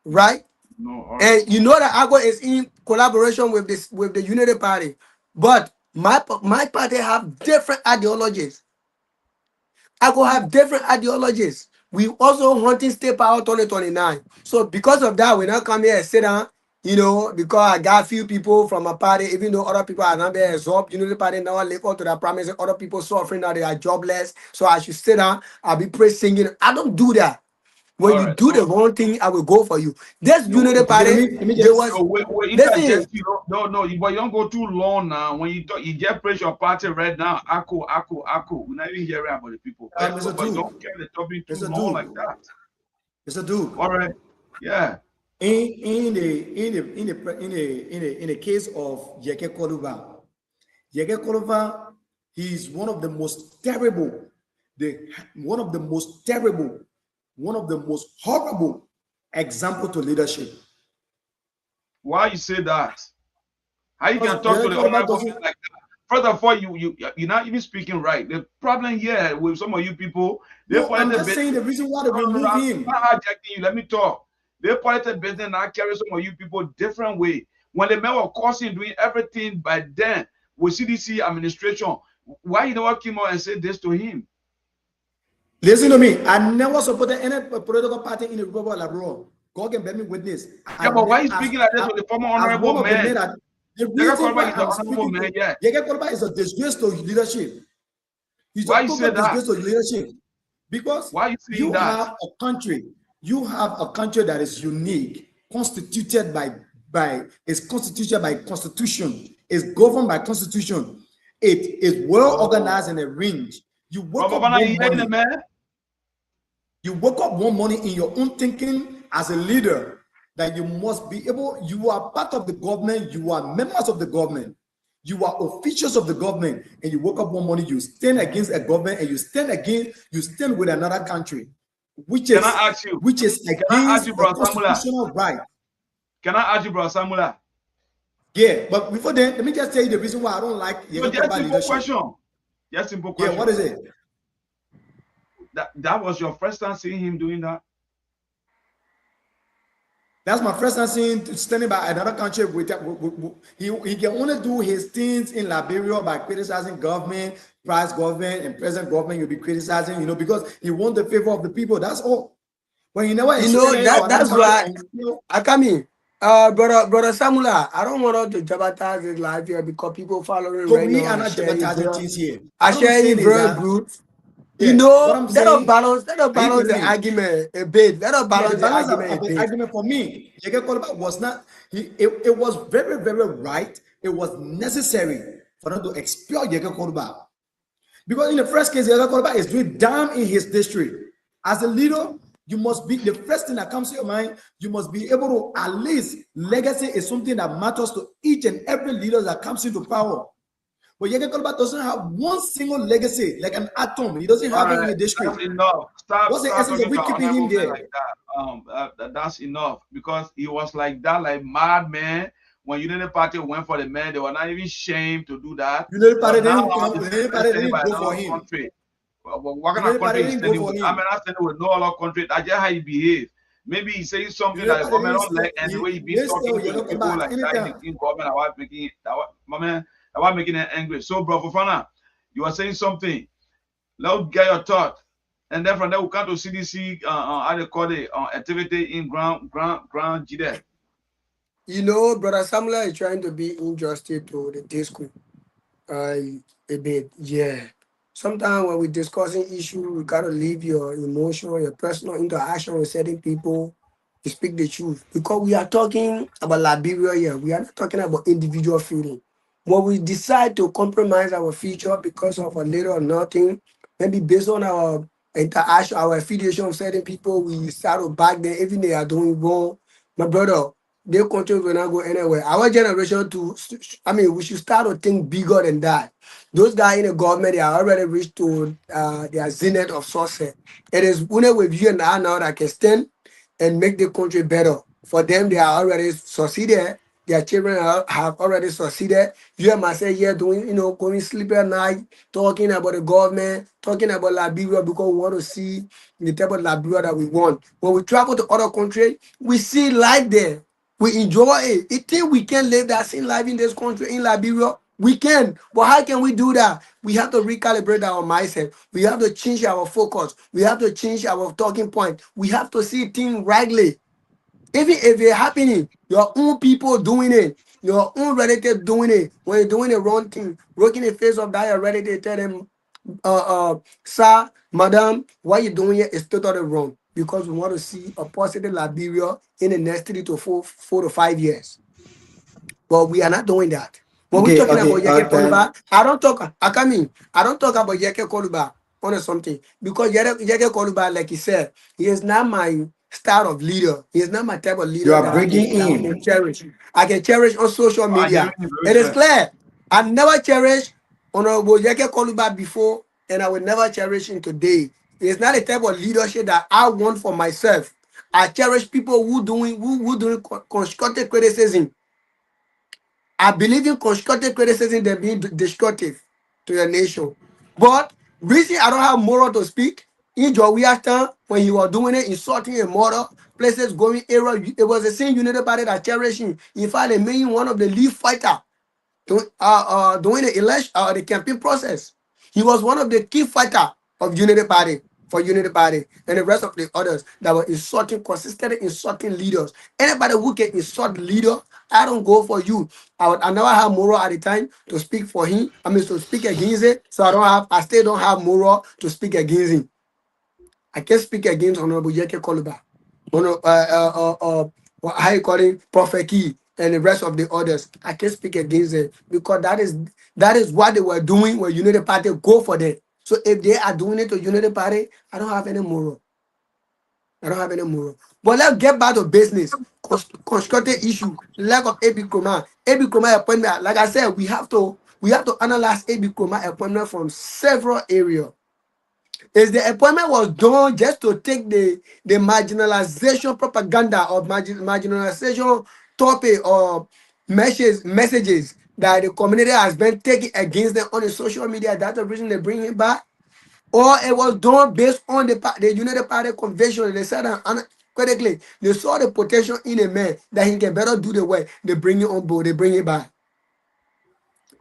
right? No, and you know that ACO is in collaboration with the Unity Party, but my party have different ideologies. ACO have different ideologies. We also hunting state power 2029. So because of that, we not come here and sit down, because I got few people from a party, even though other people are not being absorbed. Unity Party now live up to that promise. Other people suffering now, they are jobless. So I should sit down, I'll be praise singing. I don't do that. When you do the wrong thing, I will go for you. This Unity Party, No, but you don't go too long now. When you just praise your party right now, ACO. We're not even hearing about the people. But don't get the topic too long like that. It's a dude. All right. Yeah. In the case of Yeke Koluba, he's one of the most terrible, one of the most horrible example to leadership. Why you say that? How you can talk to the honorable like that? First of all, you're not even speaking right. The problem here with some of you people, I'm just saying the reason why they remove him. Let me talk. They pointed business and carry some of you people different way. When the men were causing doing everything by then with CDC administration, why you never came out and said this to him? Listen to me. I never supported any political party in the Republic of Liberia. God can bear me witness. Yeah, but why are you speaking like this with the former honorable man? The reason why I'm speaking Yeke Koluba is a disgrace to leadership. Why you say that? Disgrace to leadership? Because you have a country that is unique, constituted by constitution, is governed by constitution. It is well organized and arranged. You wake up one morning in your own thinking as a leader that you must be able, you are part of the government, you are members of the government, you are officials of the government, and you wake up one morning, you stand against a government, and you stand with another country, which is against the constitutional right. Can I ask you, Bro Samula? Yeah, but before then, let me just tell you the reason why I don't like leadership. Just simple question. Yeah, what is it? That was your first time seeing him doing that? That's my first time seeing standing by another country he can only do his things in Liberia by criticizing government, price government, and present government. You'll be criticizing, because he wants the favor of the people. That's all. But he never extended it to another That's country. why I come in. Brother Samula, I don't want us to jeopardize his life here because people following So right we now. are not jeopardizing things here. I share it very good. What I'm let saying, us balance the argument a bit. Let us balance the argument a bit. Argument for me, Yeke Koluba was not, it was very, very right. It was necessary for them to expel Yeke Koluba. Because in the first case, Yeke Koluba is doing damn in his district. As a leader, you must be, the first thing that comes to your mind, you must be able to, at least, legacy is something that matters to each and every leader that comes into power. But Yeke Koluba doesn't have one single legacy, like an atom. He doesn't have it in the district. That's enough. What's the essence of we keeping him there? Like that? That's enough, because he was like that, like madman. When Unity Party went for the man, they were not even ashamed to do that. Unity Party didn't go for him. What kind of country is standing with? I mean, I'm standing with no other country. That's just how he behaves. Maybe he saying something that the government don't like, and the way he be talking to people like that in government, I was making it angry. So, bro, Fofana, you are saying something. Let's get your thought. And then from there, we come to CDC, how they call it, activity in ground GDF. Brother Samuel is trying to be injustice to the day school. A bit, yeah. Sometimes when we're discussing issues, we gotta leave your emotion, your personal interaction with certain people to speak the truth. Because we are talking about Liberia here. We are not talking about individual feeling. When we decide to compromise our future because of a little or nothing, maybe based on our interaction, our affiliation with certain people, we start to back them, even they are doing wrong. My brother, their country will not go anywhere. Our generation we should start to think bigger than that. Those guys in the government, they are already reached to their zenith of success. It is only with you and I now that can stand and make the country better. For them, they are already succeeded. Their children have already succeeded. You and myself here doing, going sleep at night, talking about the government, talking about Liberia because we want to see the type of Liberia that we want. When we travel to other countries, we see life there. We enjoy it. You think we can live that same life in this country, in Liberia? We can. But how can we do that? We have to recalibrate our mindset. We have to change our focus. We have to change our talking point. We have to see things rightly. Even if it's happening, your own people doing it, your own relative doing it, when you're doing the wrong thing, working the face of that relative, tell them, sir, madam, what you doing here is totally wrong. Because we want to see a positive Liberia in the next 3 to 4 to 5 years. But we are not doing that. When we're talking about Yeke Koluba, I don't talk about Yeke Koluba on something. Because Yeke Koluba, like he said, he is not my style of leader. He is not my type of leader. You are breaking in. I can cherish. I can cherish on social media. It is clear. I never cherished Honorable Yeke Koluba before, and I will never cherish him today. It's not a type of leadership that I want for myself. I cherish people who doing constructive criticism. I believe in constructive criticism than being destructive to your nation. But reason I don't have moral to speak, in Jowiata, when he was doing it, insulting a mother, places going error, it was the same unity party that cherished him. In fact, they made him one of the lead fighter during the election, the campaign process. He was one of the key fighter of Unity Party, for Unity Party, and the rest of the others that were consistently insulting leaders. Anybody who can insult leader, I don't go for you. I never have moral at the time to speak for him. To speak against it. So I still don't have moral to speak against him. I can't speak against Honorable Yeke Koluba. How you call him, Prophet Key, and the rest of the others. I can't speak against it because that is what they were doing when Unity Party go for them. So if they are doing it to Unity Party, I don't have any moral. But let's get back to business. Constructive issue, lack of KROMAH. KROMAH appointment. Like I said, we have to analyze KROMAH appointment from several areas. Is the appointment was done just to take the marginalization propaganda or marginalization topic or messages that the community has been taking against them on the social media? That's the reason they bring it back. Or it was done based on the United Party convention. They said critically. They saw the potential in a man that he can better do the work. They bring it on board. They bring it back.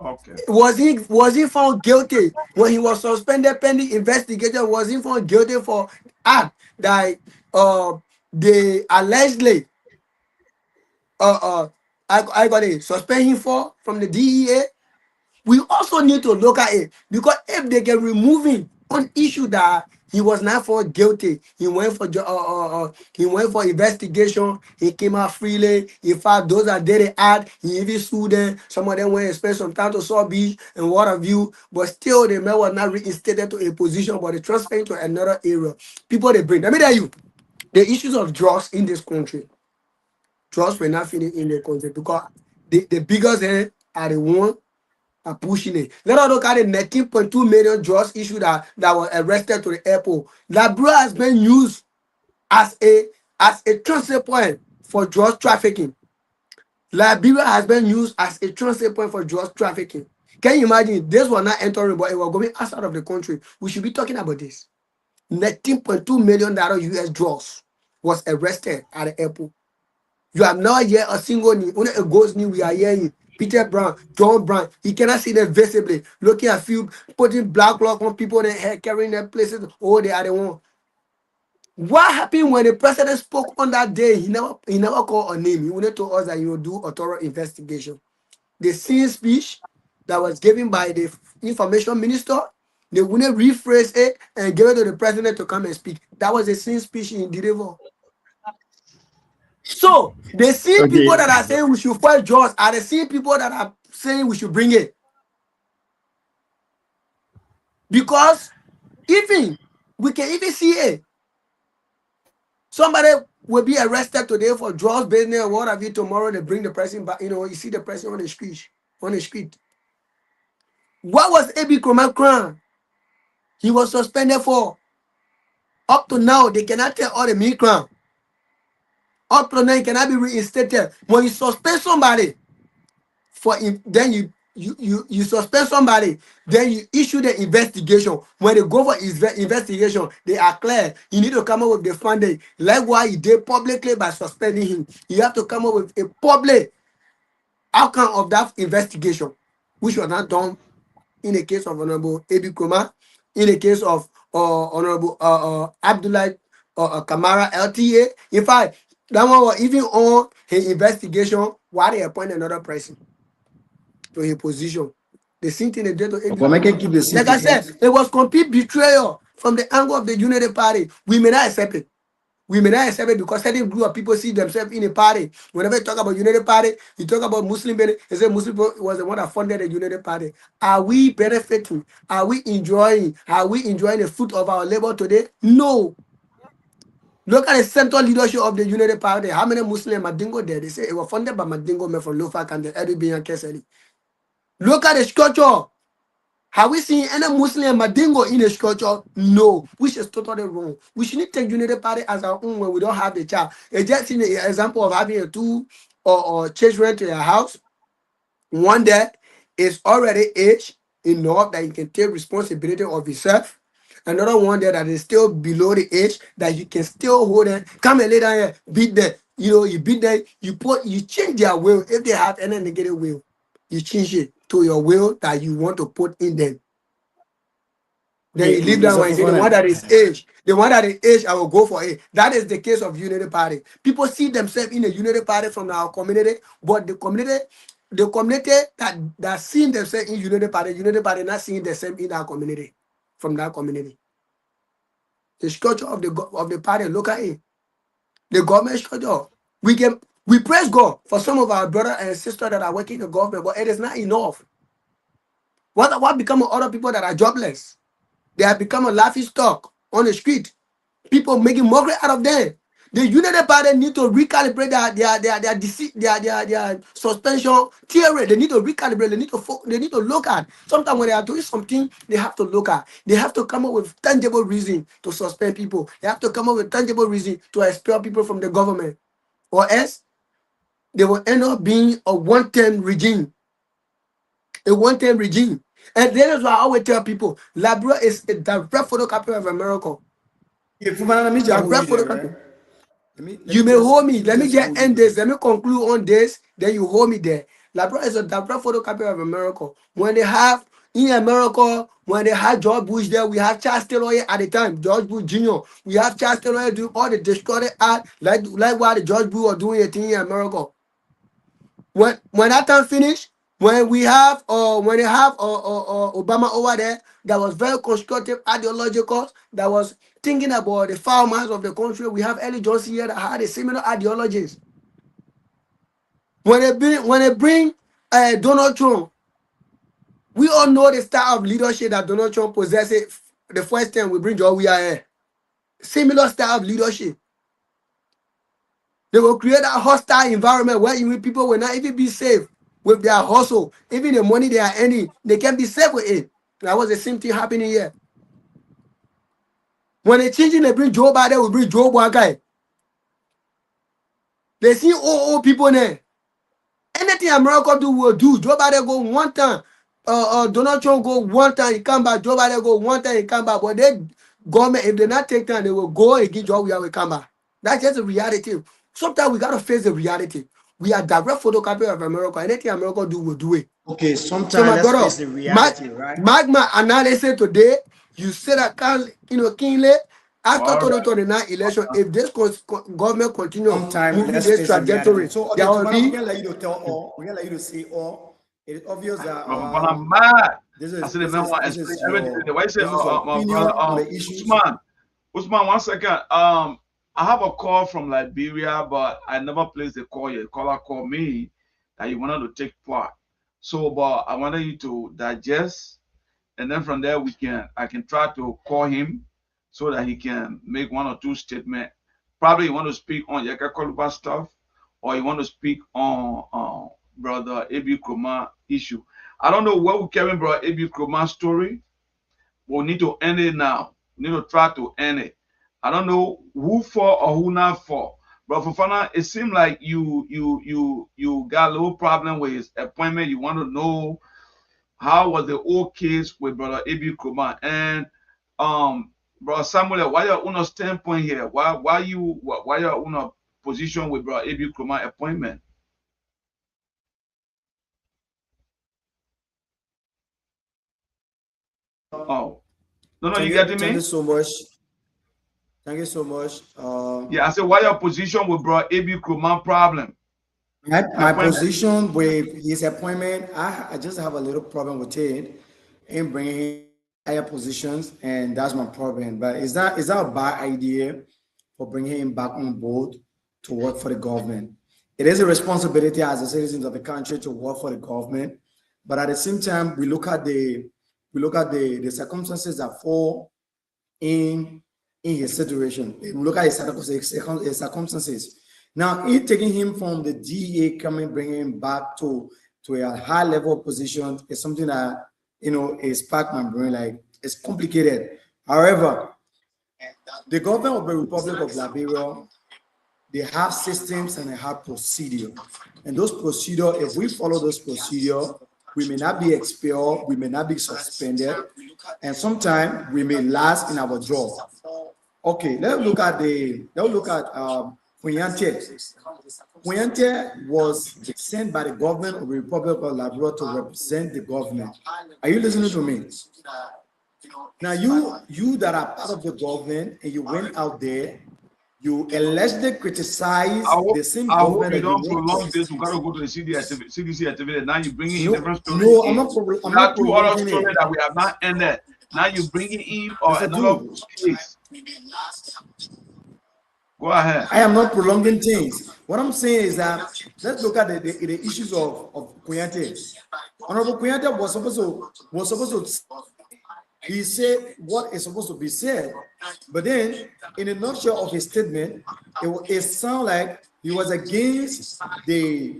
Okay. Was he found guilty when he was suspended pending investigation? Was he found guilty for act that they allegedly I got it suspend him for from the DEA? We also need to look at it because if they can remove him on issue that he was not found guilty, he went for investigation, he came out freely. In fact, those that did it act, he even sued them. Some of them went and spent some time to South Beach and what have you, but still the man was not reinstated to a position, but they transferred to another area. People they bring. Let me tell you, the issues of drugs in this country, drugs were not finished in the country because the biggest head are the one are pushing it. Let us look at the 19.2 million drugs issue that was arrested to the airport. Liberia has been used as a transit point for drug trafficking. Liberia has been used as a transit point for drug trafficking. Can you imagine? This was not entering, but it was going outside of the country. We should be talking about this. $19.2 million US drugs was arrested at the airport. You have not yet a single name. Only a ghost name we are hearing. Peter Brown, John Brown. He cannot see them visibly. Looking at few, putting black cloth on people in their hair, carrying their places. Oh, they are the one. What happened when the president spoke on that day? He never called a name. He only told us that he will do a thorough investigation. The same speech that was given by the information minister, they wouldn't rephrase it and give it to the president to come and speak. That was the same speech in deliver. So the same people that are saying we should fight drugs are the same people that are saying we should bring it. Because even we can even see it. Somebody will be arrested today for drugs business or what have you. Tomorrow they bring the person back. You see the person on the street. What was KROMAH crime? He was suspended for. Up to now, they cannot tell all the mean crime. Up to now, he cannot be reinstated. When you suspend somebody, then you suspend somebody, then you issue the investigation. When they go for investigation, they are clear. You need to come up with the funding. Like what he did publicly by suspending him. You have to come up with a public outcome of that investigation, which was not done in the case of Honorable KROMAH, in the case of Honorable Abdullah Kamara LTA. In fact, that one was even on his investigation while they appoint another person to his position. The same thing they did to like I said, it was complete betrayal from the angle of the Unity Party. We may not accept it. We may not accept it because certain group of people see themselves in a party. Whenever you talk about Unity Party, you talk about Muslim. They say Muslim was the one that funded the Unity Party. Are we benefiting? Are we enjoying? Are we enjoying the fruit of our labor today? No. Look at the central leadership of the Unity Party. How many Muslim Madingo there? They say it was funded by Madingo men from Lofak and the Edibian Keseli. Look at the structure. Have we seen any Muslim Madingo in the structure? No, which is totally wrong. We shouldn't take Unity Party as our own when we don't have the child. It's just an example of having a two or children to your house. One that is already aged enough that you can take responsibility of yourself. Another one there that is still below the age that you can still hold them. Come and lay down here, beat them. You beat them, you change their will. If they have any negative will, you change it to your will that you want to put in them. Then you leave that one and say the one that is age. The one that is age, I will go for it. That is the case of Unity Party. People see themselves in the Unity Party from our community, but the community that seeing themselves in Unity Party not seeing themselves in our community, from that community. The structure of the party, look at it. The government structure. We praise God for some of our brothers and sisters that are working in the government, but it is not enough. What become of other people that are jobless? They have become a laughing stock on the street. People making mockery out of them. The Unity Party need to recalibrate their suspension theory. They need to recalibrate. They need to look at. Sometimes when they are doing something, they have to look at. They have to come up with tangible reason to suspend people. They have to come up with tangible reason to expel people from the government, or else they will end up being a one-term regime. A one-term regime. And that is why I always tell people, Liberia is a direct photocopy of America. Direct photocopy. You may hold me. Let me just end this. Let me conclude on this. Then you hold me there. Labra is a Labra photocopy of America. When they have in America, when they had George Bush there, we have Charles Taylor at the time, George Bush Jr. We have Charles Taylor do all the discarded art, like what the George Bush was doing it in America. When that time finished, when they have Obama over there, that was very constructive ideological, that was thinking about the farmers of the country. We have Ellie Johnson here that had a similar ideologies. When they bring Donald Trump, we all know the style of leadership that Donald Trump possesses. The first time we bring Joe, we are here. Similar style of leadership. They will create a hostile environment where even people will not even be safe with their hustle. Even the money they are earning, they can't be safe with it. That was the same thing happening here. When they changing, they bring Joe Biden, we bring Joe Biden. They see old people there. Anything America do will do. Joe Biden go one time. Donald Trump go one time, he come back. Joe Biden go one time, he come back. But they government, if they not take time, they will go and give Joe we come back. That's just the reality. Sometimes we gotta face the reality. We are direct photocopy of America. Anything America do, will do it. Okay, sometimes so my let's brother, face the reality, right? Magma analysis today, you said that keenly after 2029 election, if this government continue moving this trajectory, so okay, we can let you to tell all, we can let you to say all. It's obvious that I'm mad. This is Usman, one second. I have a call from Liberia, but I never placed the call yet. The caller called me that you wanted to take part. So, but I wanted you to digest, and then from there I can try to call him so that he can make one or two statements. Probably you want to speak on Yeka Koluba stuff, or you want to speak on Brother A.B. KROMAH issue. I don't know where we're carrying Brother A.B. KROMAH story. We'll need to end it now. We need to try to end it. I don't know who for or who not for. But Fofana, it seemed like you got a little problem with his appointment. You want to know how was the old case with Brother A.B. KROMAH. And Brother Samuel, why your own standpoint here? Why your own position with Brother A.B. KROMAH appointment? Oh, no, you getting me? Thank you so much. Thank you so much. Yeah, I said, why your position with Brother A.B. KROMAH problem? My position with his appointment, I just have a little problem with it in bringing higher positions, and that's my problem. But is that a bad idea for bringing him back on board to work for the government? It is a responsibility as a citizen of the country to work for the government, but at the same time, we look at the circumstances that fall in his situation. We look at his circumstances. Now, taking him from the DEA, bringing him back to a high level position is something that is sparked my brain. Like, it's complicated. However, the government of the Republic of Liberia, they have systems and they have procedure. And those procedures, if we follow those procedures, we may not be expelled, we may not be suspended, and sometimes we may last in our job. Okay, let's look at Kuyante. Kuyante was sent by the government of the Republic of Liberia to represent the government. Are you listening to me? Now, you that are part of the government and you went out there, you allegedly criticize the same government. I hope you don't prolong this. We got to go to the CDC activity. Now you're bringing in different stories. No, I'm not two other stories that we have not ended. Now you're bringing in another case. Go ahead. I am not prolonging things. What I'm saying is that let's look at the issues of Kuyante. Honorable Kuyante was supposed to he said what is supposed to be said, but then in a nutshell of his statement, it sounded like he was against the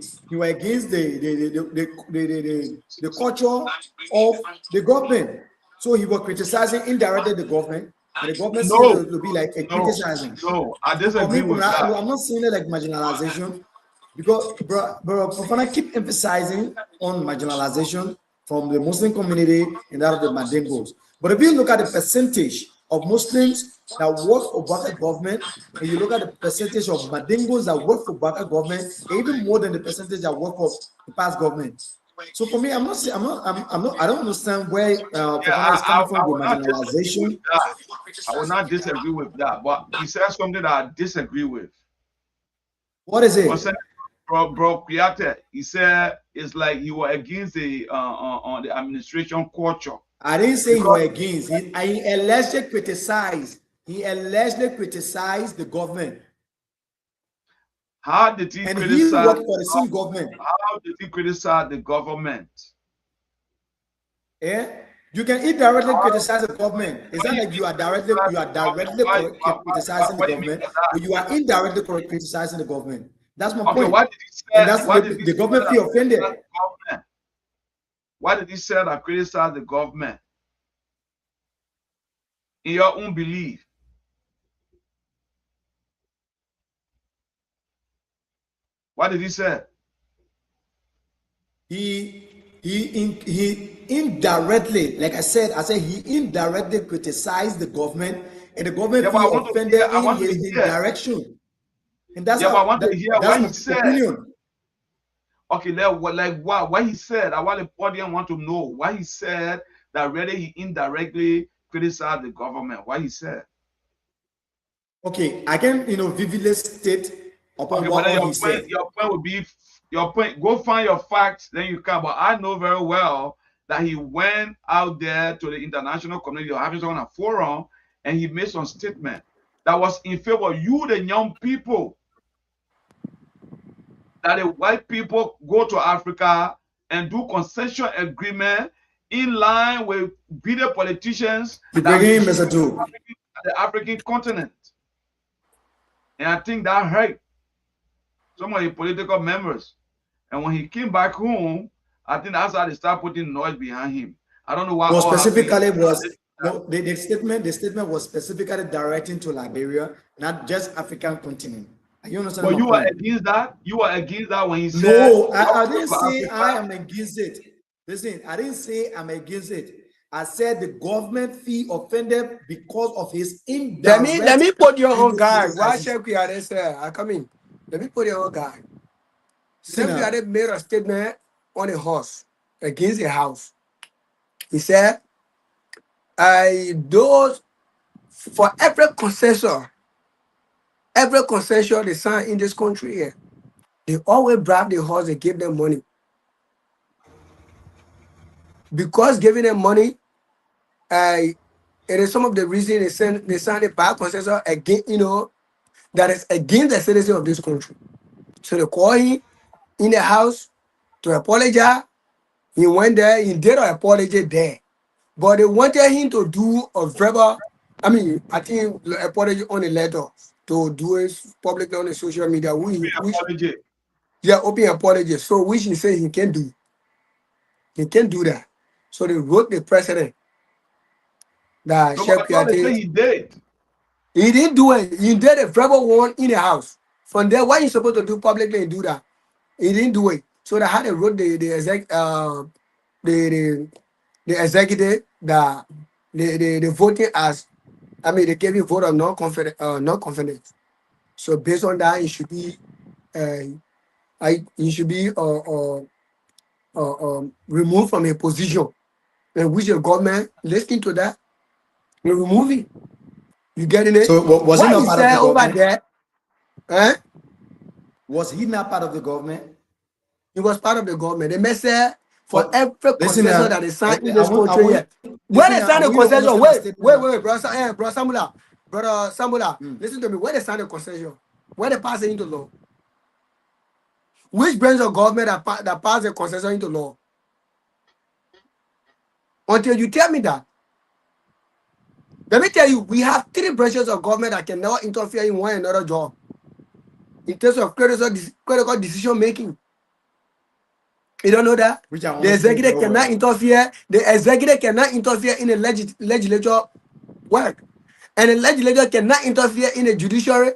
culture of the government. So he was criticizing indirectly the government. And the government seems to be like a criticizing. No, I disagree with that. I'm not saying it like marginalization, because bro, Fofana keep emphasizing on marginalization from the Muslim community and that of the Mandingos. But if you look at the percentage of Muslims that work for Baka government, and you look at the percentage of Mandingos that work for Baka government, even more than the percentage that work for the past government. So for me, I'm not. I don't understand where Professor is coming from with marginalization. I will not disagree with that, but he said something that I disagree with. What is it? Bro Kuyate, he said it's like you were against the on the administration culture. I didn't say you were against. He allegedly criticized. He allegedly criticized the government. How did he criticize? He worked for the same government. How did he criticize the government? Yeah, you can indirectly criticize the government. It's not like you are directly criticizing the government, but you are indirectly criticizing the government. That's my point. What did he say? And that's the government feel offended. Why did he say that criticize the government? In your own belief. What did he say? He indirectly, like I said, he indirectly criticized the government, and the government feel offended in his direction. And that's what he said. Opinion. Okay, like what he said. I want the audience want to know why he said that really he indirectly criticized the government. What he said. Okay, I can vividly state upon what he said. Your point would be your point. Go find your facts, then you can. But I know very well that he went out there to the international community, having on a forum, and he made some statement that was in favor of you, the young people. That the white people go to Africa and do concession agreement in line with bigger politicians the African continent. And I think that hurt some of the political members. And when he came back home, I think that's how they start putting noise behind him. I don't know why. The statement was specifically directing to Liberia, not just African continent. You understand? But you were against that? You were against that when he said... No, I didn't say I am against it. Listen, I didn't say I'm against it. I said the government feel offended because of his indirect... Let me put your own guy. Why Sheikh Yade say, I come in. Let me put your own guy. Sheikh Yade made a statement on a horse against a house. He said, for every concession they sign in this country here, they always bribe the horse and give them money. Because giving them money, it is some of the reason they sign a bad concession against, that is against the citizens of this country. So they call him in the house to apologize. He went there, he did an apology there. But they wanted him to do a verbal, I think apology on a letter, to do it publicly on the social media. Open apology. So which he said he can't do. He can't do that. So they wrote the president that he did. He didn't do it. He did a verbal one in the house. From there, why you supposed to do publicly and do that? He didn't do it. So they had to wrote the executive that they voted as, they gave you vote of non-confidence. So based on that, it should be, removed from a position, and which the government listening to that, they remove it. You getting it? So was he not part of the government? Over there, was he not part of the government? He was part of the government. They may say for every concession that they signed in this country here. When they sign the concession, wait, brother Samula, listen to me. When they sign the concession, when they pass it into law, which branch of government that pass the concession into law? Until you tell me that. Let me tell you, we have 3 branches of government that can never interfere in one another job. In terms of critical decision making. You don't know that? The executive cannot interfere. The executive cannot interfere in the legislature work. And the legislature cannot interfere in the judiciary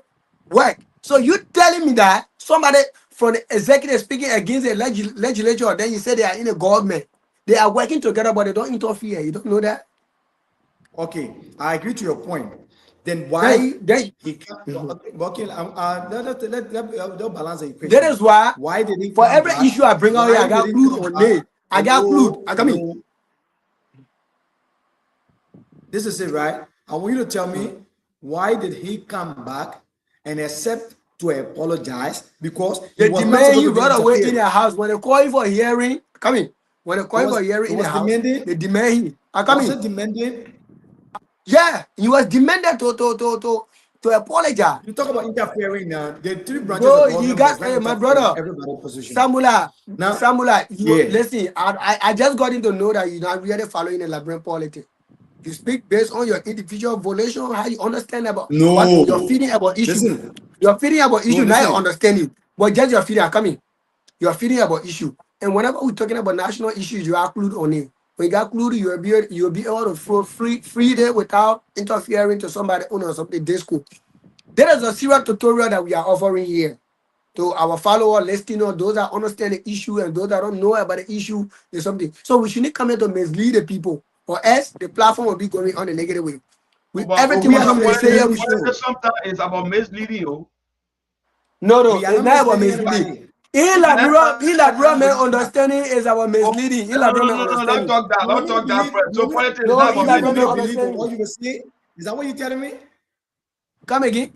work. So you telling me that somebody from the executive speaking against the legislature, then you say they are in the government. They are working together, but they don't interfere. You don't know that? Okay, I agree to your point. Then why Then he can't? Okay, let balance the that equation. is why Why did he for come every back? issue I bring out here, Why I did got he flute come on back? it. I got flute. I come in. This is it, right? I want you to tell me why did he come back and accept to apologize because he They was not demand supposed he to be run away in interfered. their house. When they call him for hearing, come in. When they call him for hearing He in the was house, demanding. they demand him. I come Was in. it demanding? Yeah, he was demanded to apologize. You talk about interfering now. The three branches of Bro, he government got does not my interfere in brother. everybody's position. Samula, Now, Samula, you yeah. listen. I just got him to know that you're not really following the Liberian politics. You speak based on your individual volition, how you understand about what you're No. feeling about issue. Listen. You're feeling about No, issue, now you're listen. understanding. But just your feeling are coming. You're feeling about issue. And whenever we're talking about national issues, you are clued on it. When you got clued, you'll be able to flow free there without interfering to somebody or something disco. There is a serious tutorial that we are offering here to our followers, listeners, those that understand the issue and those that don't know about the issue is something. So we shouldn't come here to mislead the people, or else the platform will be going on a negative way. But Everything We we are not come to say misleading here, the issue. sometimes it's about misleading you. no, We are it's not not about misleading misleading. anybody. In man understanding is our Oh, misleading. In no, no, man no, no, don't understanding. talk that. You want Don't me to talk that, believe? friend. So politics is No, not Do in about you man want me to misleading. believe on what understanding. you will say? Is that what you're telling me? Come again.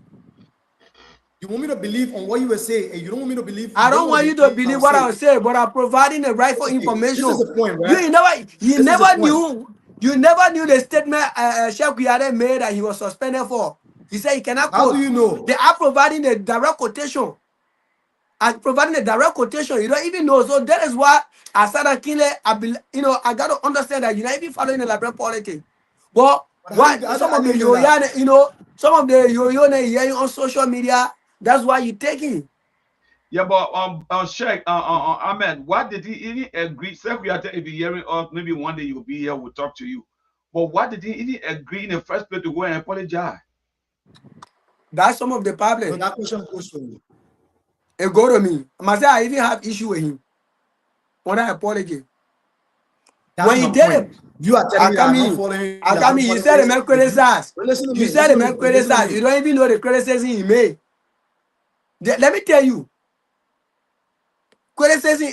You want me to believe on what you will say, and you don't want me to believe. I You don't don't want want to you to believe what believe I'll what I say. will say, but I'm providing the rightful Okay, this is information. the point, You right? This is the never point. knew. You never knew the statement Sheikh Kuyade made that he was suspended for. He said he cannot How do quote. you know? They are providing the direct quotation. I'm providing a direct quotation. You don't even know. So that is why I said Akile, I got to understand that you're not even following the Liberian politics. But But what some how of do the you know that? some of the yo-yo hearing on social media, that's why you're taking. Yeah, but Sheikh, Ahmed, what did he even agree? Say we are if you're hearing us, maybe one day you'll be here, we'll talk to you. But what did he even agree in the first place to go and apologize? That's some of the No, problem. that question goes to you. It go to me. I must say I even have issue with him. When I apology. That's When he my did it, point. You are telling I me come I'm not in. following. I I'm come not in. You following. said the man criticize. Listen to You me. said Listen the to me. man Listen to criticize. You me. don't even know the criticism he made. Let me tell you, criticism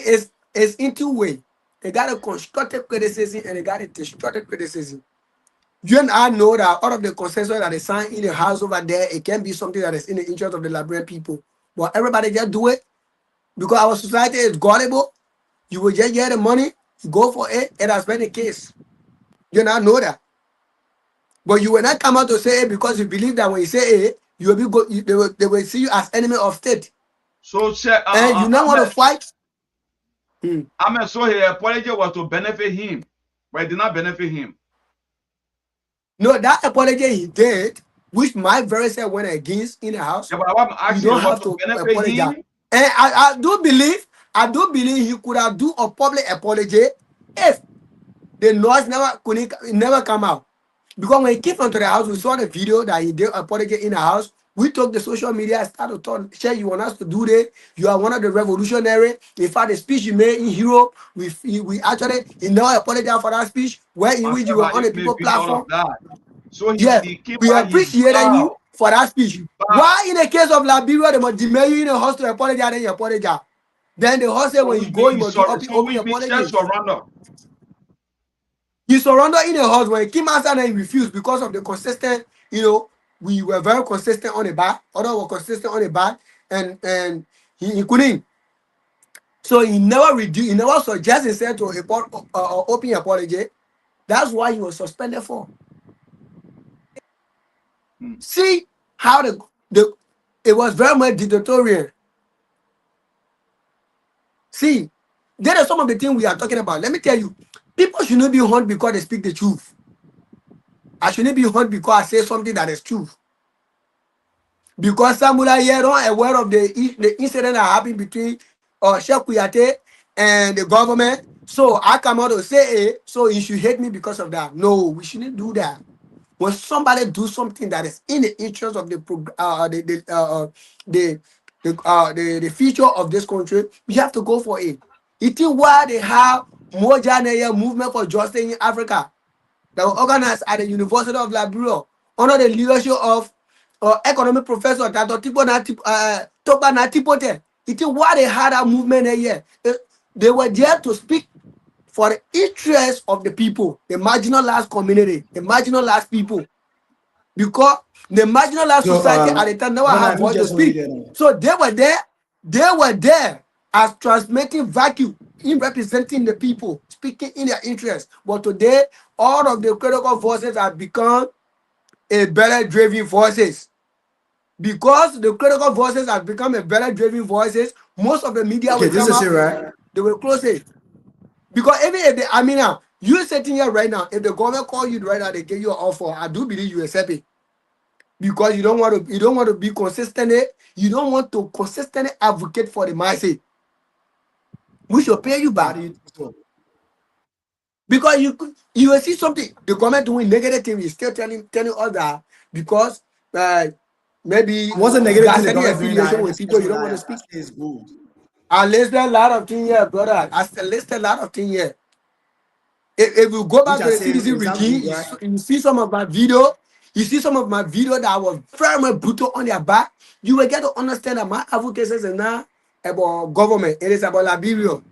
is in two ways. They got a constructive criticism and they got a destructive criticism. You and I know that out of the consensus that is signed in the house over there, it can be something that is in the interest of the Liberian people. But everybody just do it because our society is gullible. You will just get the money, you go for it. It has been the case. You not know that. But you will not come out to say it because you believe that when you say it, you will be they will see you as enemy of state. So Sheikh, And you not want to fight. Ahmed, so his apology was to benefit him, but it did not benefit him. No, that apology he did, which my very self went against in the house, Yeah, but I'm you asking, don't it was have to to benefit apologize. him. And I do believe he could have do a public apology if the noise never come out. Because when he came onto the house, we saw the video that he did apology in the house. We took the social media, started to talk, share you want us to do this. You are one of the revolutionary. In fact, the speech you made in Europe, we actually he never apologized for that speech, where in which you were Whatever, on he the made people video all of platform. that. So Yes, he came we out, he appreciated you bowed, for that speech. he bowed. Why in the case of Liberia, they must demand you in the house to apologize, then you apologize. Then the host said So when you which go, means you he must do sorry. So open which means Sheikh apology. surrender. He surrendered in the house when he came outside and he refused because of the consistent, we were very consistent on the back, others were consistent on the back, and he couldn't. So he never suggested himself to open apology. That's why he was suspended for. Hmm. See how the it was very much dictatorial. See, there are some of the things we are talking about. Let me tell you, people should not be harmed because they speak the truth. I shouldn't be harmed because I say something that is true. Because Samula here don't aware of the incident that happened between Sheikh Kuyate and the government. So I come out to say it, so you should hate me because of that. No, we shouldn't do that. When somebody do something that is in the interest of the future of this country, we have to go for it. It is why they have more Janaya movement for justice in Africa. that were organized at the University of Liberia under the leadership of economic professor Dr. Toba Natipote. It is why they had a movement here. They were there to speak for the interest of the people, the marginalized community, the marginalized people. Because the marginalized society at the time never had voice to speak. So they were there as transmitting vacuum in representing the people, speaking in their interest. But today, all of the critical voices have become a better driven voices. Because the critical voices have become a better driven voices, most of the media will come up, right? they will close it. Because even if I mean now, you sitting here right now, if the government call you right now, they give you an offer, I do believe you accept it. Because you don't want to be consistent, you don't want to consistently advocate for the masses. We should pay you back. Because you will see something, the government doing negative thing is still telling us that because maybe What's the negative thing the government affiliation with people you don't want to speak. Is good. I listed a lot of things here, brother. I listed a lot of things here. If you go back to the citizen regime, you see some of my video. You see some of my video that was very much brutal on their back. You will get to understand that my advocacy is not about government. It is about Liberia.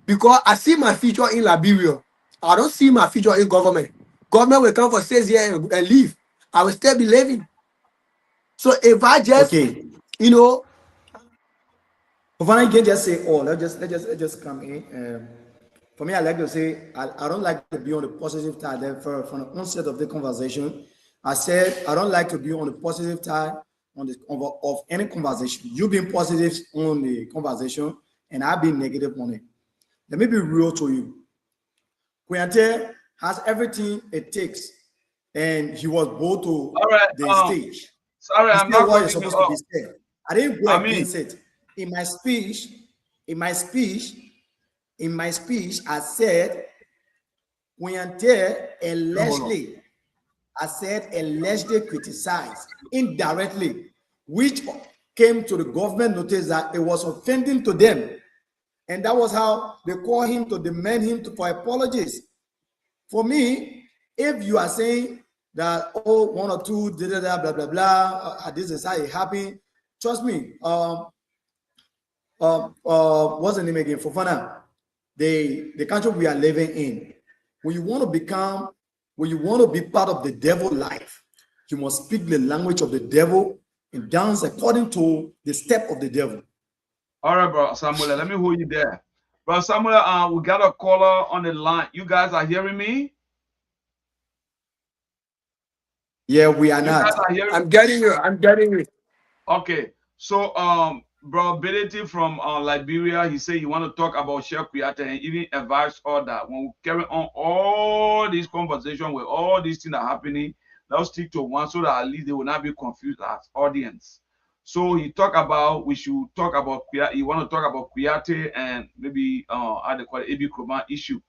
Because I see my future in Liberia. I don't see my future in government. Government will come for 6 years and leave. I will still be living. So if I just, you know, if I can just say, let's just come in. For me, I like to say, I don't like to be on the positive side. Therefore, from the onset of the conversation, I said I don't like to be on the positive side of any conversation. You being positive on the conversation, and I being negative on it. Let me be real to you. Kuyate has everything it takes, and he was brought to the stage. Sorry, I'm not what you're supposed to be said. I didn't go against it. In my speech, I said, Kuyate allegedly criticized indirectly, which came to the government notice that it was offending to them. And that was how they called him to demand him for apologies. For me, if you are saying that, oh, one or two, blah, blah, blah, this is how it happened, trust me, what's the name again? Fofana, the country we are living in, when you want to be part of the devil life, you must speak the language of the devil and dance according to the step of the devil. All right, bro Samuel, let me hold you there. Bro Samuel, we got a caller on the line. You guys are hearing me? Yeah, we are not. I'm getting you. Okay. So bro Ability from Liberia, he said you want to talk about Sheikh Kuyate and even advise all that when we carry on all these conversations with all these things that are happening, let's stick to one so that at least they will not be confused as audience. So he talked about we should talk about Kuyate. You want to talk about Kuyate and maybe how they call it KROMAH issue.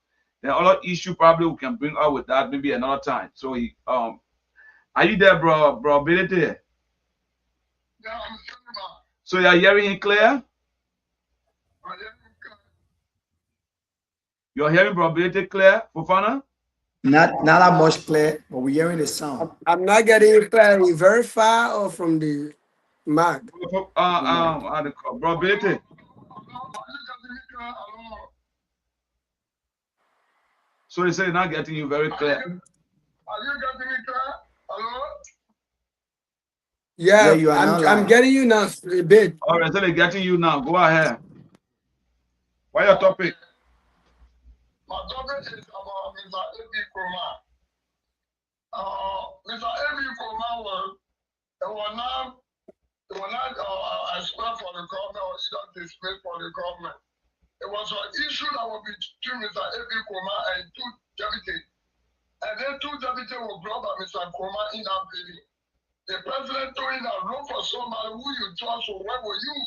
Then other issue probably we can bring out with that maybe another time. So he are you there, bro Ability? Yeah, I'm so you're hearing it clear? You're hearing probability clear, Fofana? Not that much clear, but we're hearing the sound. I'm not getting it clear. Very far or from the mic? Probability. So you say you're not getting you very clear. Are you getting me clear? Hello? Yeah, I'm getting you now a bit. All right, so they're getting you now. Go ahead. What's your topic? My topic is about Mr. A.P. KROMAH. Mr. A.P. KROMAH was not expelled for the government or either dismissed for the government. It was an issue that was between Mr. A.P. KROMAH and two deputies. And then two deputies were brought by Mr. KROMAH in that meeting. The president told him that look for somebody who you trust will work with you.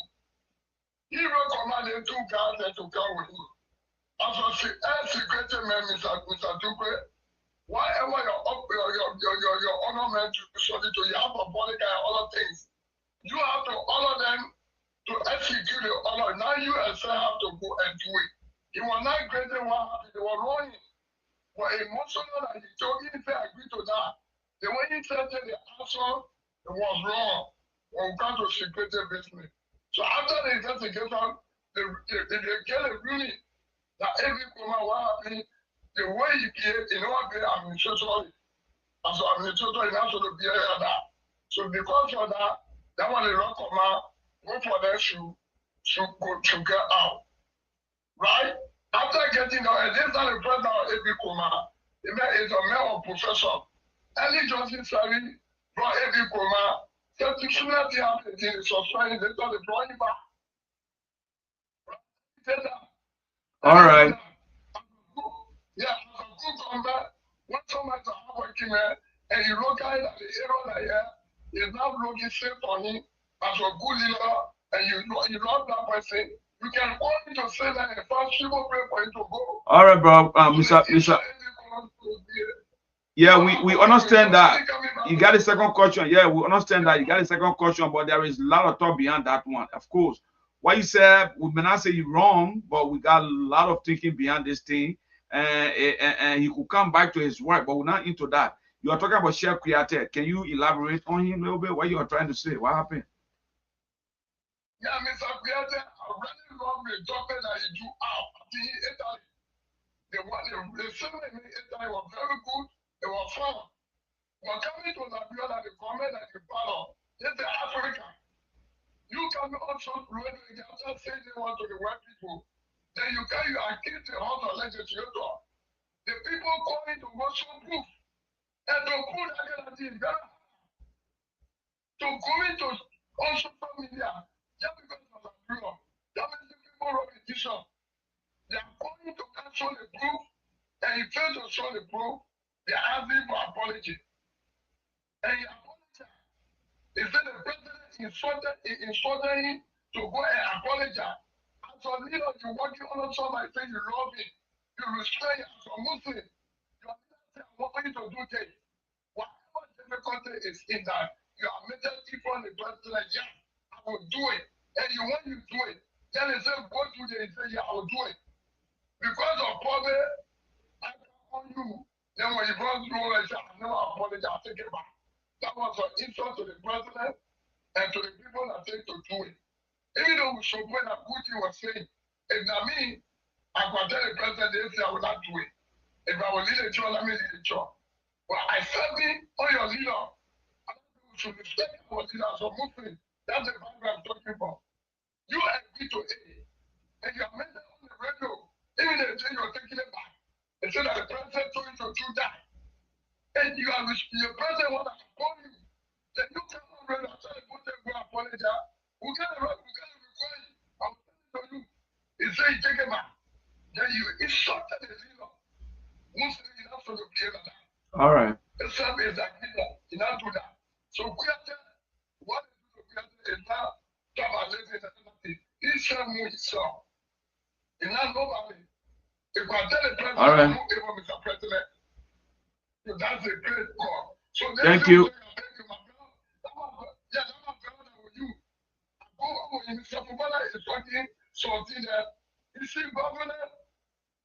He recommended two guys and to come with him. As a secretary man, Mr. Duque, whatever your honor man to something to, you have a body guy and other things. You have to honor them to execute the honor. Now you yourself have to go and do it. He was not great, they were happy, they were running. but emotional that he told me, he agreed to that. The way he said the answer, it was wrong when we got to secretive business. So after the investigation, they get a ruling that every woman what happened, the way he gave, in order to administration, as an administrator, he has to be that. So because of that, that one the rock command, both for them should go to get out. Right? After getting out, and this is the president of AP KROMAH, he is a man or professor. Early Johnson Sari brought AP KROMAH, said to soon as he happened, he was suspended, they thought they brought him back. All right. Yeah, as a good combat, when someone is a hardworking man, and you look at the error that is not looking safe for him as a good leader, and you love that person, you can go into say that and first she will pray for him to go. All right, bro. Mr. Yeah, we understand that. You got a second question. Yeah, we understand that. You got a second question, but there is a lot of thought behind that one. Of course, what you said, we may not say you wrong, but we got a lot of thinking behind this thing. And he could come back to his work, but we're not into that. You are talking about Chef Kuyate. Can you elaborate on him a little bit? What you are trying to say? What happened? Yeah, Mr. Kuyate, I really love the document that you do out in Italy. The ceremony in Italy was very good. It was fun. But coming to Liberia, the government that you follow, it's the Africa. You can also run the other saying they want to the white people. Then you can accuse the House of Legislature. The people coming to worship proof. And to put that in the to go into on social media, just because of the Liberia, that means the people repetition. They are going to cancel the proof, and if fail to show the proof, they are asking for apology. And he apologized. He said the president instructed him to go and apologize. As a leader, you're working on somebody saying you love him, you respect him as a Muslim. You are not wanting to do things. Whatever difficulty is in that, you are making people in the president, yeah, I will do it. And when you do it, then they say, go do it, and say, yeah, I will do it. Because of poverty, I on you. Then when you go through, I say, I never apologize, I'll take it back. That was an insult to the president and to the people that take to do it. Even though we should when that Putin was saying, if not me, I could tell the president they say I will not do it. If I will lead a job, let me lead a job. Well, I said me on your leader. I think we should respect our leader as a Muslim. That's the Bible I'm talking about. You agree to it. And you are mentioned on the radio. Even if you're taking it back. They say that the president told you to do that. And you are your president want to support you. Then you come on radio and tell the president go apologize. We got to record you. I will tell you. He said he take it back. Then you insulted the leader. Muslim is not supposed to be able to. All right. Islam is like leader. He not do that. So Kuyate, what is now talk about living in Islam himself. He not nobody. If I tell the president, all right. Mr. President, so that's a great call. So thank you. Yeah, that's my brother with you. Mr. Fubala is talking something that you see, governor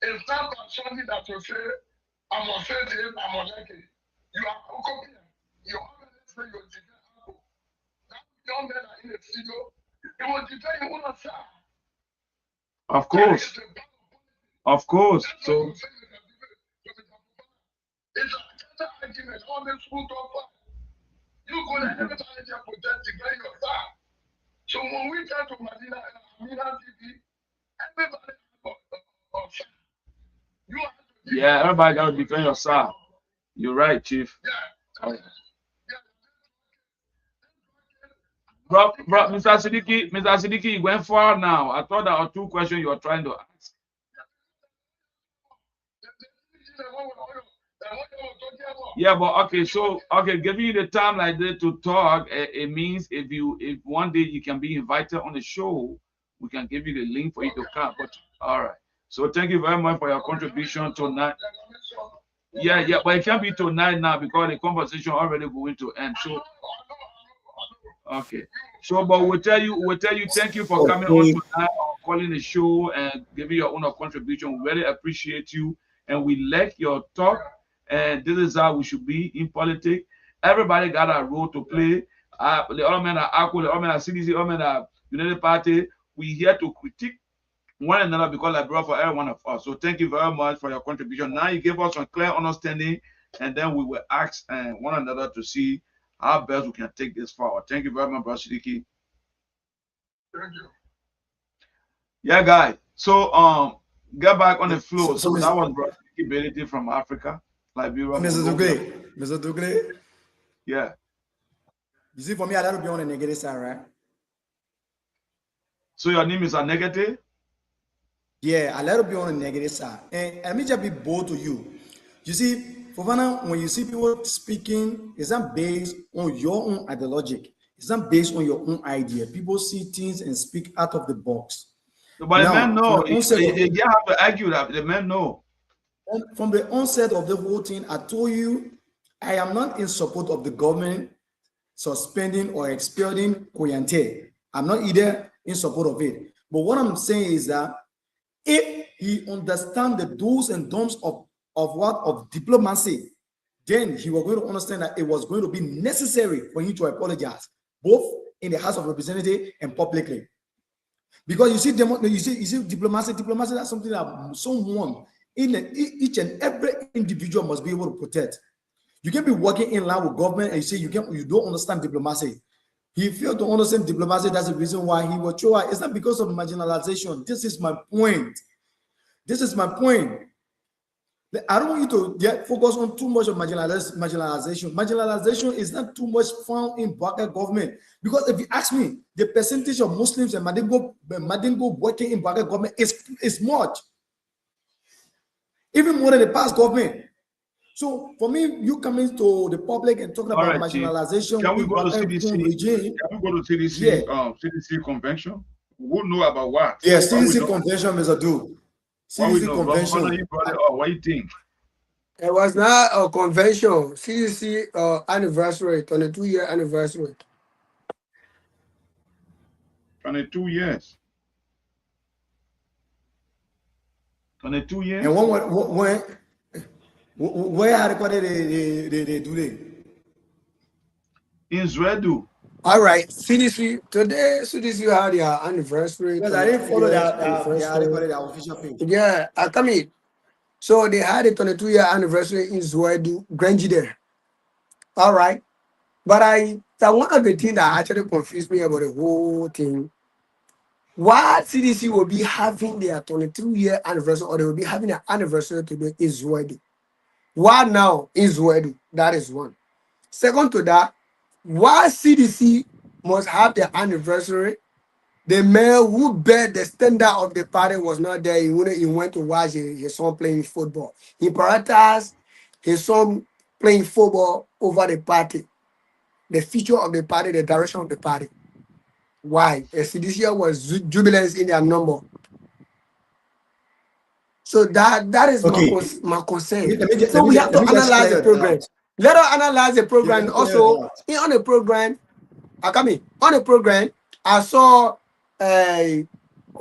is not something that you say, I'm gonna say this, I'm gonna like it. You are copying. You already say you're different. That young man in the studio, it was different you wanna say. Of course. Of course. So it's a argument, all this food offer. You go to every time you protect the guy your side. So when we talk to Madina and Amina TV, everybody yeah, everybody got to defend your side. You're right, Chief. Yeah. Right. Bro, Mr. Siddiqui, you went far now. I thought there were two questions you were trying to ask. Yeah, but okay, so giving you the time like this to talk, it means if one day you can be invited on the show, we can give you the link for you to come. But all right. So thank you very much for your contribution tonight. Yeah, but it can't be tonight now because the conversation already going to end. So okay. So but we'll tell you thank you for coming on tonight, calling the show and giving your own contribution. We really appreciate you. and we like your talk. And this is how we should be in politics. Everybody got a role to play. The other men are APPO, the other men are CDC, the other men are United Party. We here to critique one another because Liberia for every one of us. So thank you very much for your contribution. Now you gave us some clear understanding, and then we will ask one another to see how best we can take this forward. Thank you very much, Brother Sidiki. Thank you. Yeah, guys. So get back on the floor. So that was Brother Sidiki Belity from Africa, Liberia. Mr. Dugle. Yeah. You see, for me, I like to be on the negative side, right? So your name is a negative? Yeah, I like to be on the negative side. And let me just be bold to you. You see, Fofana, when you see people speaking, it's not based on your own ideology. It's not based on your own idea. People see things and speak out of the box. But the men know. You have to argue that the men know. From the onset of the whole thing, I told you, I am not in support of the government suspending or expelling Koyante. I'm not either in support of it. But what I'm saying is that if he understands the do's and don'ts of diplomacy, then he was going to understand that it was going to be necessary for him to apologize, both in the House of Representatives and publicly. Because you see diplomacy, that's something that someone each and every individual must be able to protect. You can be working in line with government and you say you don't understand diplomacy. He failed to understand diplomacy. That's the reason why he was thrown out. It's not because of marginalization. This is my point. I don't want you to get focused on too much of marginalization. Marginalization is not too much found in Baka government. Because if you ask me, the percentage of Muslims and Madingo working in Baka government is much. Even more than the past government. So for me, you coming to the public and talking about marginalization. Can we go to CDC? Regime, can we go to CDC? CDC convention. Who know about what? Yeah, CDC convention, Mr. Duke. CDC convention. What do you think? It was not a convention. CDC anniversary, 22-year anniversary. 22 years. 22 years. And where are they do they? In Zwedu. All right, CDC today. CDC had their anniversary. Because I didn't follow their official page. Yeah, I come in. So they had a 22-year anniversary in Zwedu, Grange there. All right, but one of the things that actually confused me about the whole thing. Why CDC will be having their 22-year anniversary, or they will be having an anniversary today in Zwedu? Why now in Zwedu? That is one. Second to that, why CDC must have their anniversary? The man who bet the standard of the party was not there. He went to watch his son playing football. He prioritized his son playing football over the party, the future of the party, the direction of the party. Why? CDC was jubilant in their number. So that is my concern. So we have to analyze the program. Let us analyze the program. Also, on the program, I saw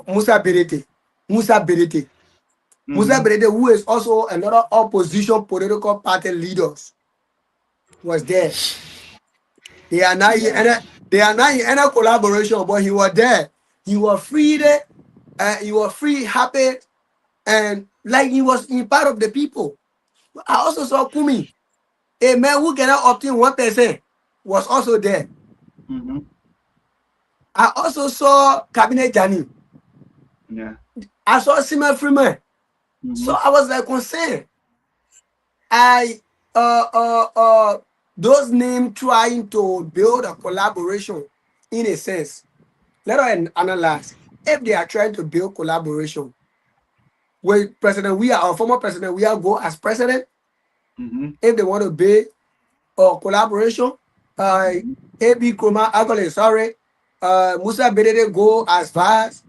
Musa Berete, who is also another opposition political party leader, was there. They are not in any collaboration, but he was there. He was free there. He was free, happy, and like he was in part of the people. I also saw Kumi, a man who cannot obtain 1%, was also there. Mm-hmm. I also saw Cabinet Jani. Yeah. I saw Simon Freeman. Mm-hmm. So I was like concerned. Those names trying to build a collaboration in a sense. Let us analyze. If they are trying to build collaboration with President Weah or former President Weah go as president, if they want to build a collaboration, AB KROMAH, sorry, Musa Berede go as vice,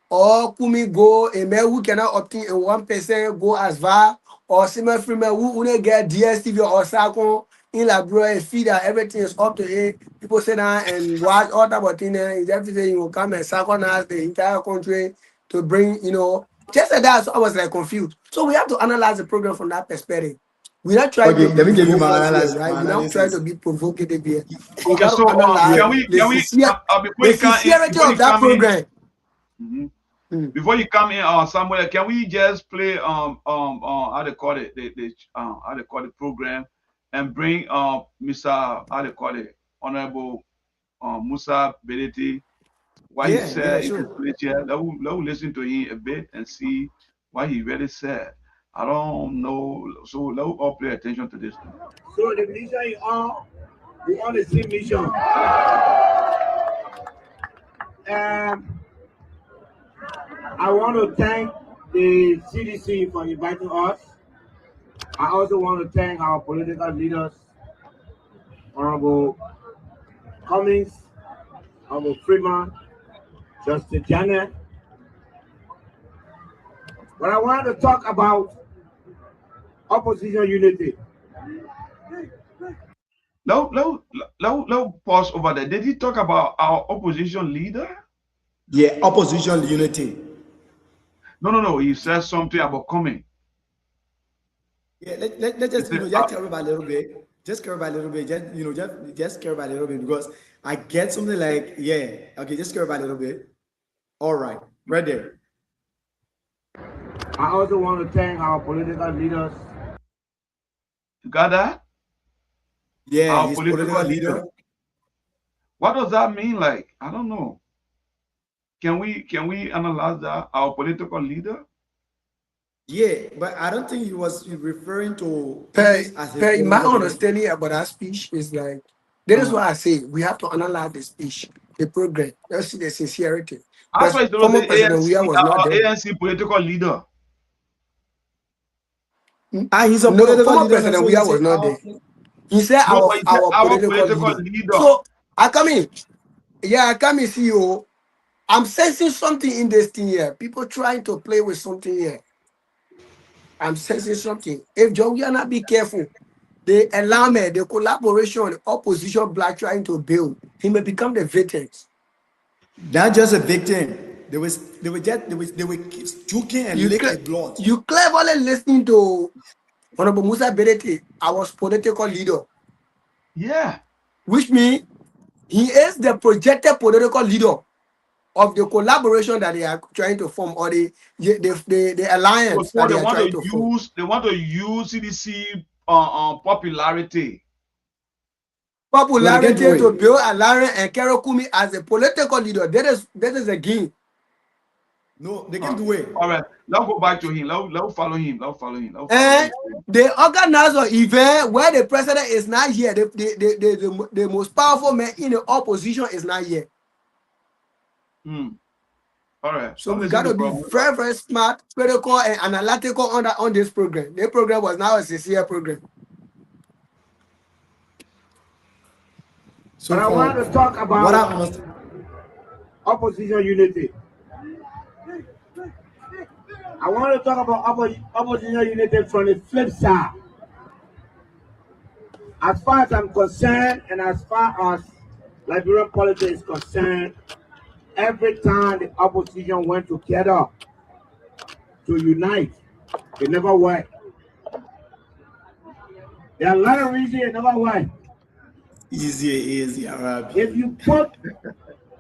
or Kumi go, a man who cannot obtain a 1% go as vice, or Simon Freeman who will get DSTV or Sako in Liberia and feed that everything is up to it. People sit down and watch all type of things. Everything will come and Sako the entire country to bring, Just like that, so I was like confused. So we have to analyze the program from that perspective. We not try Okay, to let me give you my provoke us here, analysis. right? We don't try to be provocative here. We Okay, got so to analyze can we before the you come in, sincerity of that program. Before you come in, Samuel, can we just play how they call it how they call the program, and bring Mr. how they call it Honorable Musa Beleti, what he said. Sure. If you play here, let we listen to him a bit and see what he really said. I don't know, so let us all pay attention to this. So the mission is on. We want to see mission. I want to thank the CDC for inviting us. I also want to thank our political leaders, Honorable Cummings, Honorable Freeman, Justice Janet. But I want to talk about opposition unity. No, pause over there. Did he talk about our opposition leader? Yeah, opposition unity. No. He said something about coming. Yeah, let's just just care about a little bit. Just care about a little bit. Just care about a little bit, because I get something like, yeah, okay, just care about a little bit. All right, right there. I also want to thank our political leaders. You got that? Yeah, our his political leader. What does that mean? Like, I don't know. Can we analyze that? Our political leader? Yeah, but I don't think he was referring to My understanding about that speech is like, that is why I say we have to analyze the speech, the program. Let's see the sincerity. That's why former President Weah was not there. ANC political leader. He's a no, former President Weah was not there. He said our political leader. So I come in. Yeah, I come in, CEO. I'm sensing something in this thing here. People trying to play with something here. I'm sensing something. If John Weah not be careful, the alignment, the collaboration, the opposition black trying to build, he may become the victim. Not just a victim. They were joking and licking blood. You cleverly listening to Honorable Musa Beleti, our political leader. Yeah. Which means he is the projected political leader of the collaboration that they are trying to form, or the alliance that they are trying to form. They want to use CDC popularity to build alliance and Kerokumi as a political leader. That is a game. No, they can do it. All right, let's go back to him. Let's follow him. And they organize an event where the president is not here. The most powerful man in the opposition is not here. All right. So we got to be very, very smart, critical, and analytical on this program. The program was now a sincere program. So I want to talk about opposition unity. I want to talk about opposition unity from the flip side. As far as I'm concerned, and as far as Liberian politics is concerned, every time the opposition went together to unite, it never worked. There are a lot of reasons it never worked. Easy. If you put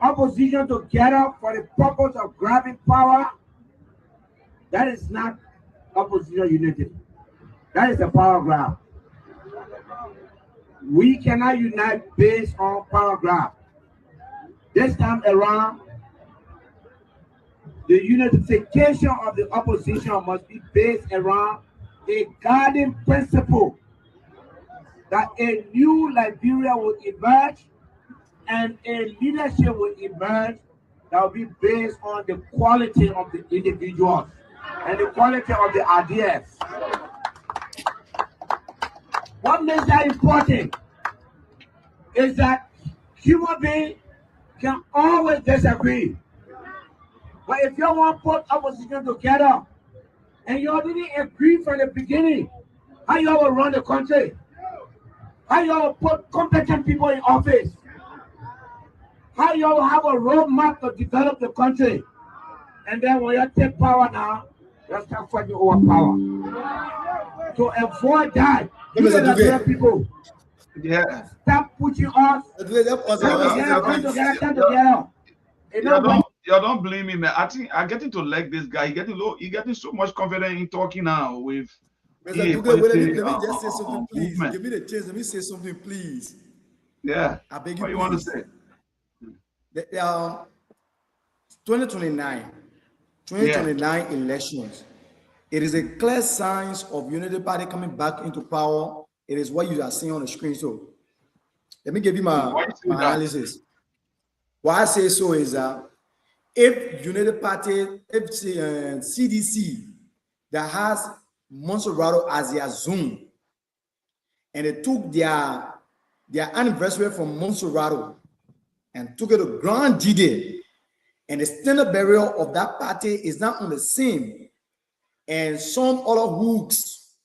opposition together for the purpose of grabbing power, that is not opposition unity. That is a power grab. We cannot unite based on power grab. This time around, the unification of the opposition must be based around a guiding principle that a new Liberia will emerge and a leadership will emerge that will be based on the quality of the individuals and the quality of the ideas. What makes that important is that human beings can always disagree. But if you want to put opposition together and you already agree from the beginning how you will run the country, how you will put competent people in office, how you will have a roadmap to develop the country, and then when you take power now, Let's start fighting over power. To avoid that, you know people. Yeah. Stop pushing us. You don't blame me, man. I think I'm getting to like this guy. He getting so much confident in talking now with. Mr. Duque, let me just say something, please. Movement. Give me the chance. Let me say something, please. Yeah. I beg you, what you want to say? 2029 elections. It is a clear sign of Unity Party coming back into power. It is what you are seeing on the screen. So let me give you my analysis. Why I say so is that if Unity Party, if CDC that has Monserrato as their zone, and they took their anniversary from Monserrato and took it to Grand Dide, and the standard burial of that party is not on the same, and some other hooks,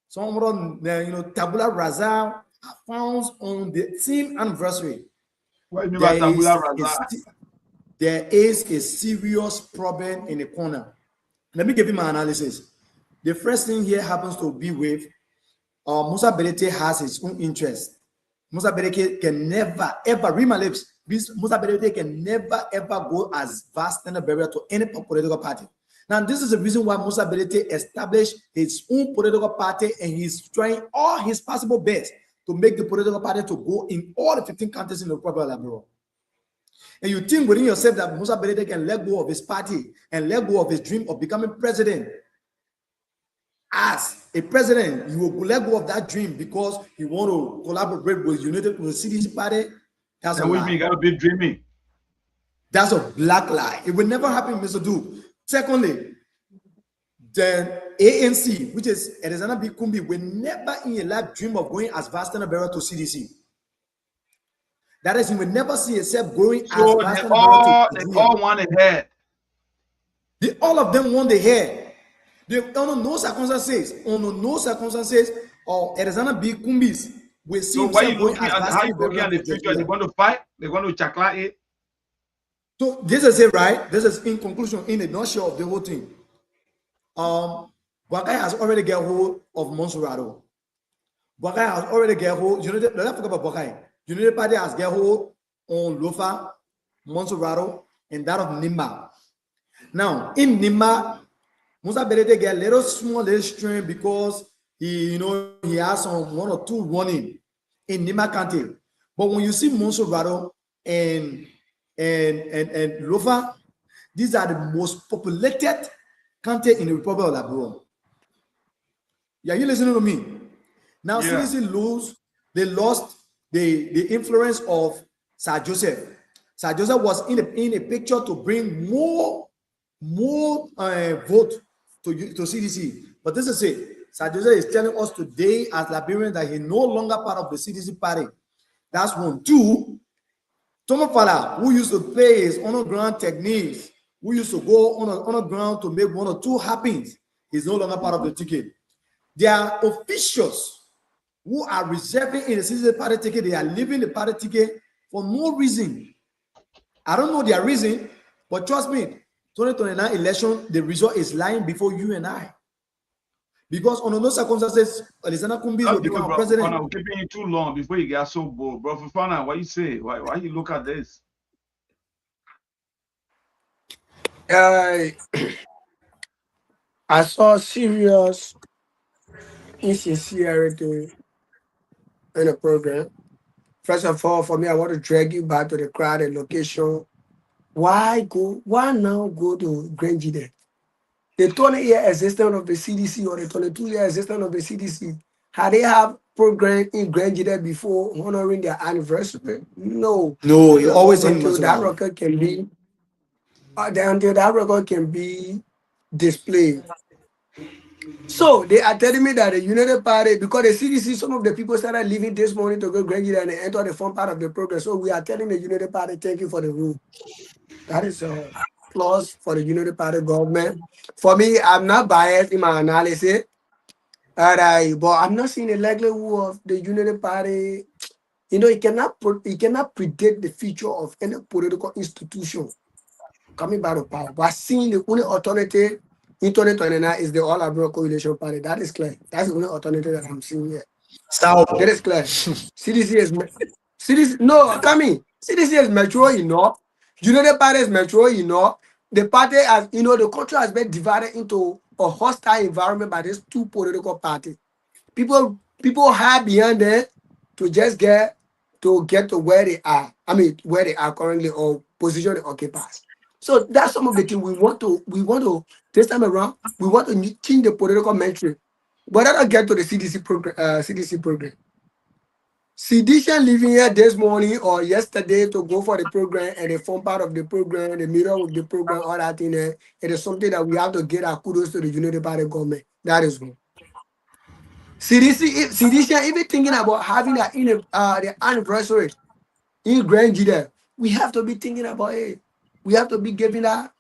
some other tabula rasa are found on the same anniversary. What do you mean by tabula rasa? There is a serious problem in the corner. Let me give you my analysis. The first thing here happens to be with Musa Belete has his own interest. Musa Belete can never, ever, read my lips, Musa Belete can never, ever go as vast and a barrier to any political party. Now, this is the reason why Musa Belete established his own political party, and he's trying all his possible best to make the political party to go in all the 15 countries in the Republic of Liberia. And you think within yourself that Musa Belete can let go of his party and let go of his dream of becoming president. As a president, you will let go of that dream because you want to collaborate with United with the CDC party. That's a lie. You got to be dreaming. That's a black lie. It will never happen, Mr. Du. Secondly, the ANC, which is Erizana Bikumbi, will never in your life dream of going as Vastana Barrow to CDC. That is, you will never see yourself going as Vastana Barrow to they all want a head. All of them want the head. They, under no circumstances, or Erizana Bikumbis will see so why you going looking as at how you looking at the future? They're going to fight. They're going to chakla it. So this is it, right? This is in conclusion, in a nutshell of the whole thing. Wakai has already got hold of Monserrato. Wakai has already got hold. Let's talk about Wakai. Unity Party has got hold on Lofa, Monserrato, and that of Nimba. Now, in Nimba, Musa Belete get a little strain because he has some 1 or 2 running in Nimba County. But when you see Monserrato and Lofa, these are the most populated county in the Republic of Liberia. Yeah, you listening to me? Now, CDC they lost the influence of Sir Joseph. Sir Joseph was in a picture to bring more vote to CDC. But this is it. Sir Joseph is telling us today as Liberians that he's no longer part of the CDC party. That's one. 2, Tomo Fala, who used to play his underground techniques, who used to go on the ground to make 1 or 2 happens, he's no longer part of the ticket. There are officials who are reserving in the CDC party ticket. They are leaving the party ticket for no reason. I don't know their reason, but trust me, 2029 election, the result is lying before you and I. Because under those circumstances, Alexander Kumbi will become president. I'm keeping you too long before you get so bold. Bro, Fufana, what you say? Why you look at this? I saw serious insincerity in the program. First of all, for me, I want to drag you back to the crowded location. Why now go to Grange? The 20-year existence of the CDC or the 22-year existence of the CDC, had they have program in Grange before honoring their anniversary? No. No, it always until that record can be until that record can be displayed. So they are telling me that the United Party, because the CDC, some of the people started leaving this morning to go Grange and they enter the front part of the program. So we are telling the United Party, thank you for the rule. That is a plus for the United Party government. For me, I'm not biased in my analysis, but I'm not seeing the likelihood of the United Party. It cannot predict the future of any political institution coming back to power. But seeing the only alternative in 2029 is the All Abroad Coalition Party. That is clear. That's the only alternative that I'm seeing here. Stop. That is clear. CDC is CDC. No, coming. CDC is mature enough. United Party is mature enough. The party has, the country has been divided into a hostile environment by these two political parties. People hide behind there to just get to where they are. I mean, where they are currently or position they occupy. So that's some of the things we want to this time around. We want to change the political metric. But let us get to the CDC program. CDC program. Sedition leaving here this morning or yesterday to go for the program and they form part of the program, the middle of the program, all that thing there. It is something that we have to get our kudos to the United Party government. That is one. Sedition, even thinking about having the anniversary in Grand G, we have to be thinking about it. We have to be giving that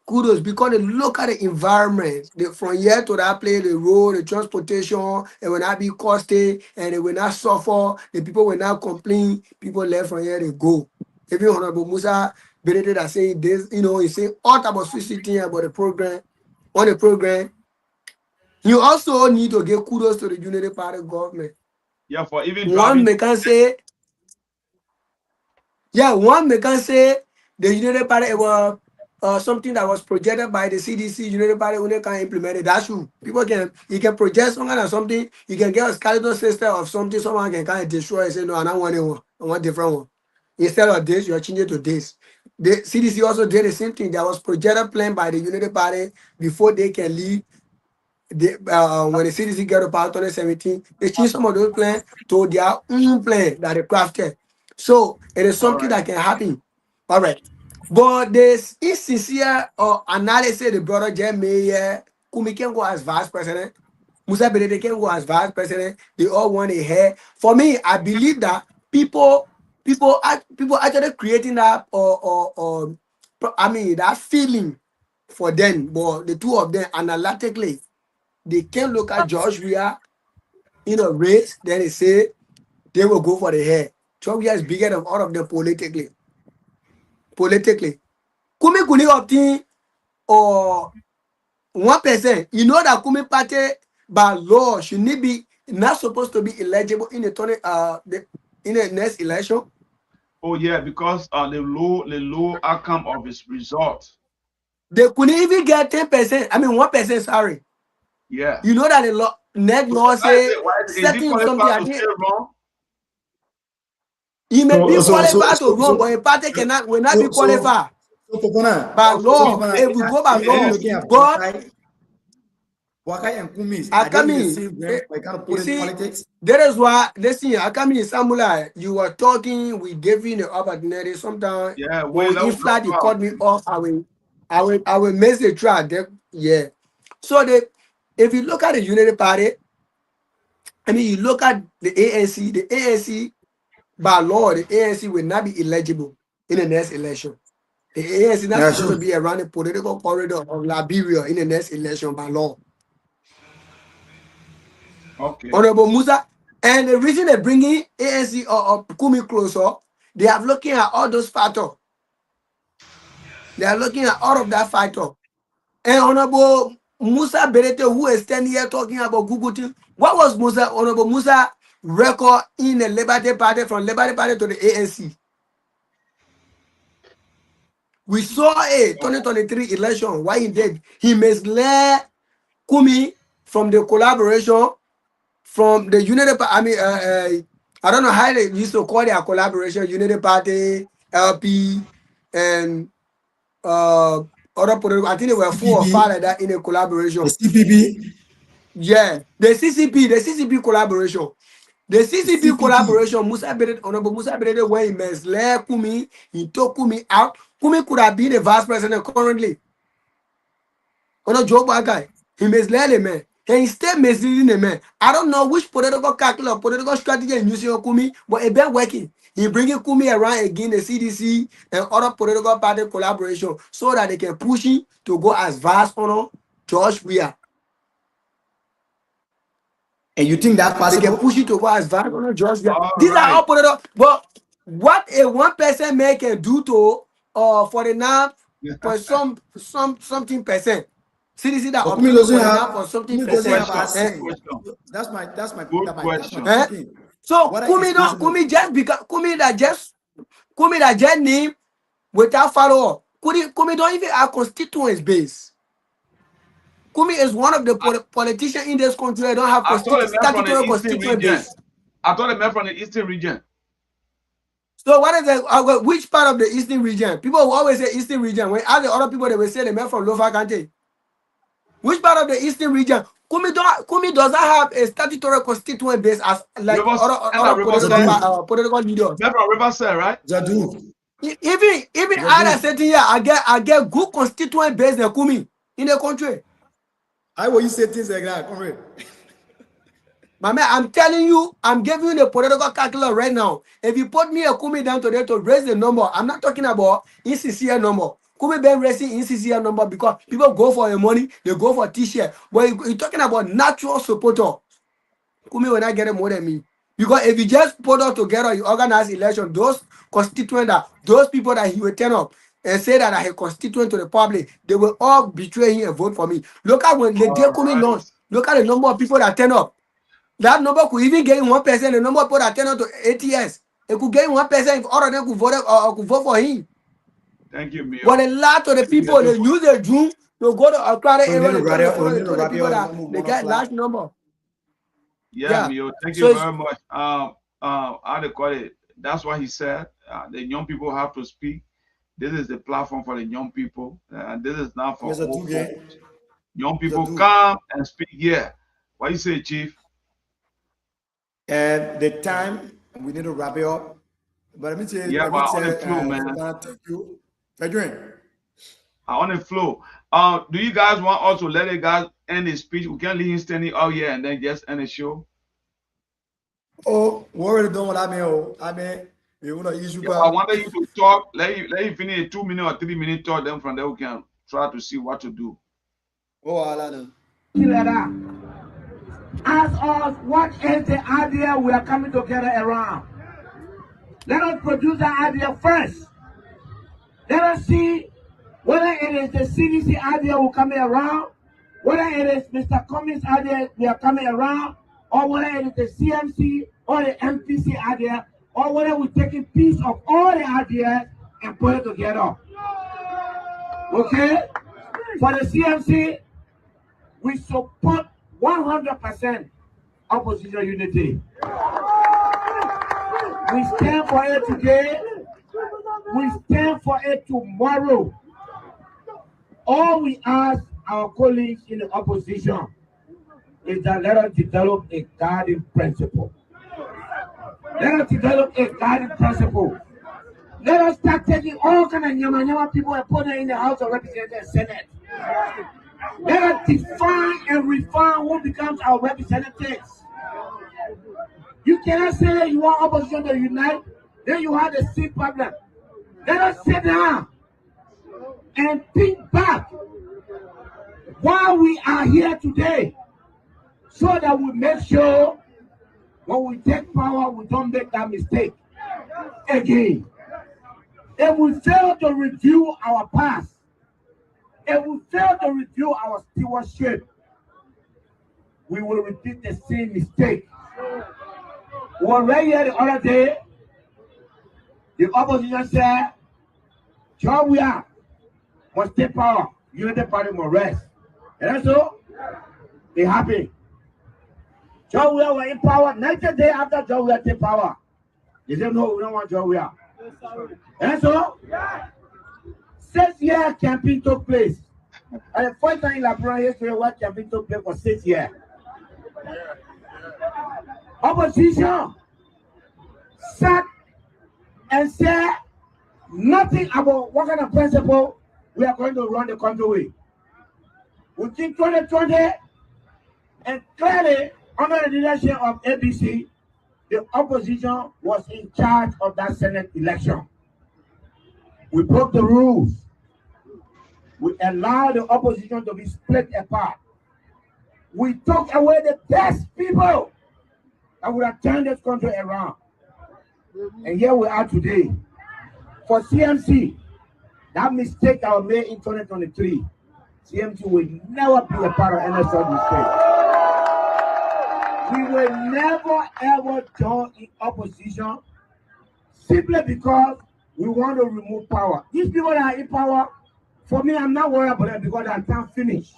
kudos because they look at the environment. From here to that place, the road, the transportation, it will not be costly and it will not suffer. The people will not complain. People left from here, they go. Even Honorable Musa Benedict that saying this, he's saying all about switching about the program, on the program. You also need to give kudos to the Unity Party government. Yeah, for even one may can say the Unity Party was something that was projected by the CDC. Unity Party only can implement it. That's true. You can project some kind of something. You can get a skeleton system of something. Someone can kind of destroy and say, no, I don't want one. I want different one. Instead of this, you're changing to this. The CDC also did the same thing. That was projected plan by the Unity Party before they can leave. When the CDC got about 2017, they changed some of those plans to their own plan that they crafted. So it is something that can happen. All right. But this insincere analysis the brother Jem Mayer, Kumi can go as vice president, Musa Benedict can go as vice president, they all want a hair. For me, I believe that people actually creating that that feeling for them, but the two of them analytically. They can look at George Weah in a race, then they say they will go for the hair. George Weah is bigger than all of them politically. Kumi Kuni obtain or 1%. You know that Kumi party by law should not supposed to be eligible in the next election. Oh yeah, because the low outcome of his result. They couldn't even get 10%. I mean 1%. Sorry. Yeah. You know that the net law say setting something. He may be qualified to run, but a party will not be qualified. By law, if we go by law, but Wakai and Kumis, that is why, listen, Akami Samula, you were talking, we gave you the opportunity. Sometimes, in flat, you cut me off. I will miss the track. Yeah. So if you look at the Unity Party, you look at the ANC, by law, the ANC will not be eligible in the next election. The ANC is not supposed to be around the political corridor of Liberia in the next election by law. Okay. Honorable Musa, and the reason they're bringing ANC or Kumi closer, they are looking at all those factors. They are looking at all of that factor. And Honorable Musa Berete, who is standing here talking about Google team, what was Honorable Musa record in the Liberty Party from Liberty Party to the ANC? We saw a 2023 election. Why he did? He misled Kumi from the collaboration from the Unity Party. I don't know how they used to call their collaboration. Unity Party, LP, and other political. I think there were 4 or 5 like that in a collaboration. The CPP. Yeah, the CCP collaboration. The CCP collaboration, Honorable Musa Berete, when he misled Kumi, he took Kumi out. Kumi could have been the vice president currently. Joe guy, he misled the man. And he still misleading the man. I don't know which political calculus or political strategy and using Kumi, but it been working. He bringing Kumi around again, the CDC and other political party collaboration, so that they can push him to go as vice honor George Weah. And you think that's possible? They can push it to go as vice honor George Weah. These are all political. But what a 1% man can do to for the now for something percent. CDC that Kumi doesn't have for something Kumi doesn't have Question. accent. That's my Good question. thinking. So What Kumi is don't business? Kumi just because Kumi that just name without follow up. Kumi don't even have constituents base. Kumi is one of the politicians in this country that don't have I thought a man from the statutory eastern constituent region. base. I thought a man from the eastern region. So what is the which part of the eastern region? People will always say eastern region. When other people they will say they men from Lofa County. Which part of the eastern region? Kumi does not have a statutory constituent base as like other political leaders. Man from Riverside, right? Jadu. Even other setting here, I get good constituent base than Kumi in the country. I will you say things like that? Come here. My man, I'm telling you, I'm giving you the political calculator right now. If you put me a Kumi down today to raise the number, I'm not talking about ICCR number. Kumi been raising ICCR number because people go for the money, they go for t-shirt. But you're talking about natural supporter. Kumi will not get more than me. Because if you just put all together, you organize election, those constituents, those people that he will turn up and say that I constituent to the public, they will all betray him and vote for me. Look at when the day Kumi launched, look at the number of people that turn up. That number could even gain 1%. The number of people that turn out to ATS, it could gain 1% if all of them could vote for him. Thank you, Mio. But a lot of the people they use their June to go to a crowded area to the people that they get large number. Yeah, Mio. Thank you very much. How they call it? That's what he said. The young people have to speak. This is the platform for the young people. This is not for old folks. Young people come and speak here. What you say, Chief? The time we need to wrap it up. But let me tell you, yeah, but on the flow, man. Thank you. Adrian. On the flow. Do you guys want us to let the guys end his speech? We can't leave him standing out here and then just end the show. Oh, what are you doing? I mean, you want to issue. I wanted you to talk. Let you finish a 2 minute or 3 minute talk. Then from there we can try to see what to do. Oh, I know. Ask us what is the idea we are coming together around. Let us produce the idea first. Let us see whether it is the CDC idea we're coming around, whether it is Mr. Cummings' idea we are coming around, or whether it is the CMC or the MPC idea, or whether we're taking piece of all the ideas and put it together. Okay? For the CMC, we support 100% opposition unity. We stand for it today. We stand for it tomorrow. All we ask our colleagues in the opposition is that let us develop a guiding principle. Let us develop a guiding principle. Let us start taking all kind of nyama people and put them in the House of Representatives and Senate. Let us define and refine who becomes our representatives. You cannot say you want opposition to unite, then you have the same problem. Let us sit down and think back why we are here today, so that we make sure when we take power, we don't make that mistake again. If we fail to review our past, if we fail to review our stewardship, we will repeat the same mistake. We were right here the other day. The opposition said, "John, we are must take power. Unity Party must rest." And that's so it happened. John Weah were in power. 90 days after John Weah take power, they said, "No, we don't want John Weah." And so 6 year campaign took place. And the first time in Liberia history, what campaign took place for 6 years. Opposition sat and said nothing about what kind of principle we are going to run the country with. Within 2020, and clearly under the leadership of ABC, the opposition was in charge of that Senate election. We broke the rules. We allowed the opposition to be split apart. We took away the best people that would have turned this country around. And here we are today. For CMC, that mistake that was made in 2023, CMC will never be a part of any such mistake. We will never ever join in opposition simply because we want to remove power. These people that are in power, for me, I'm not worried about them because I can't finish.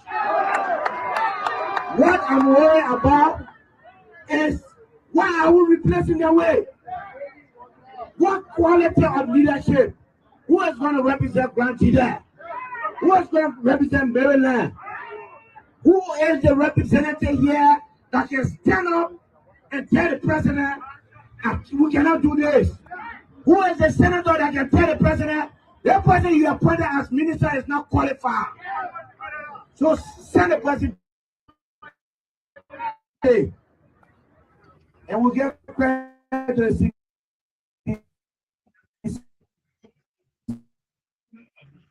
What I'm worried about is why are we replacing their way? What quality of leadership? Who is going to represent Granty there? Who is going to represent Maryland? Who is the representative here that can stand up and tell the president, we cannot do this? Who is the senator that can tell the president, the person you appointed as minister is not qualified? So send the president and we'll get credit to the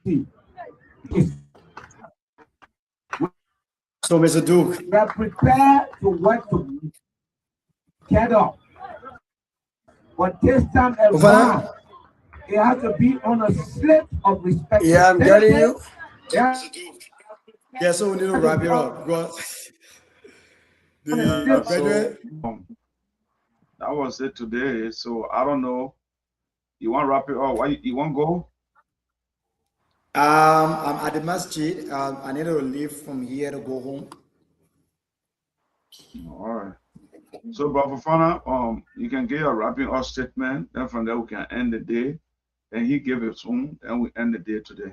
CDC. So, Mr. Duke, We are prepared to work together. But this time around, it has to be on a slip of respect. Yeah, I'm telling you. Yeah. Yeah, so we need to wrap it up. That was it today. So I don't know. You want to wrap it up? Why you want to go? I'm at the masjid. I need to leave from here to go home. All right. So, Brother Fana, you can give a wrapping up statement. Then from there we can end the day. And he gave his own, and we end the day today.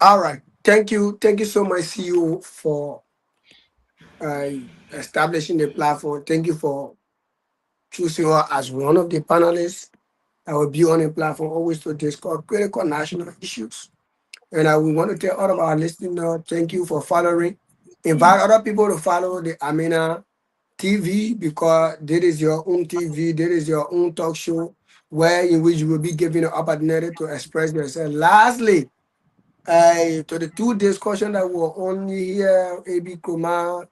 All right. Thank you so much, CEO, for establishing the platform. Thank you for choosing her as one of the panelists that will be on the platform always to discuss critical national issues. And we want to tell all of our listeners, thank you for following. Invite other people to follow the Amina TV because this is your own TV, this is your own talk show where in which you will be given an opportunity to express yourself. Lastly, to the two discussions that were on here, AB KROMAH,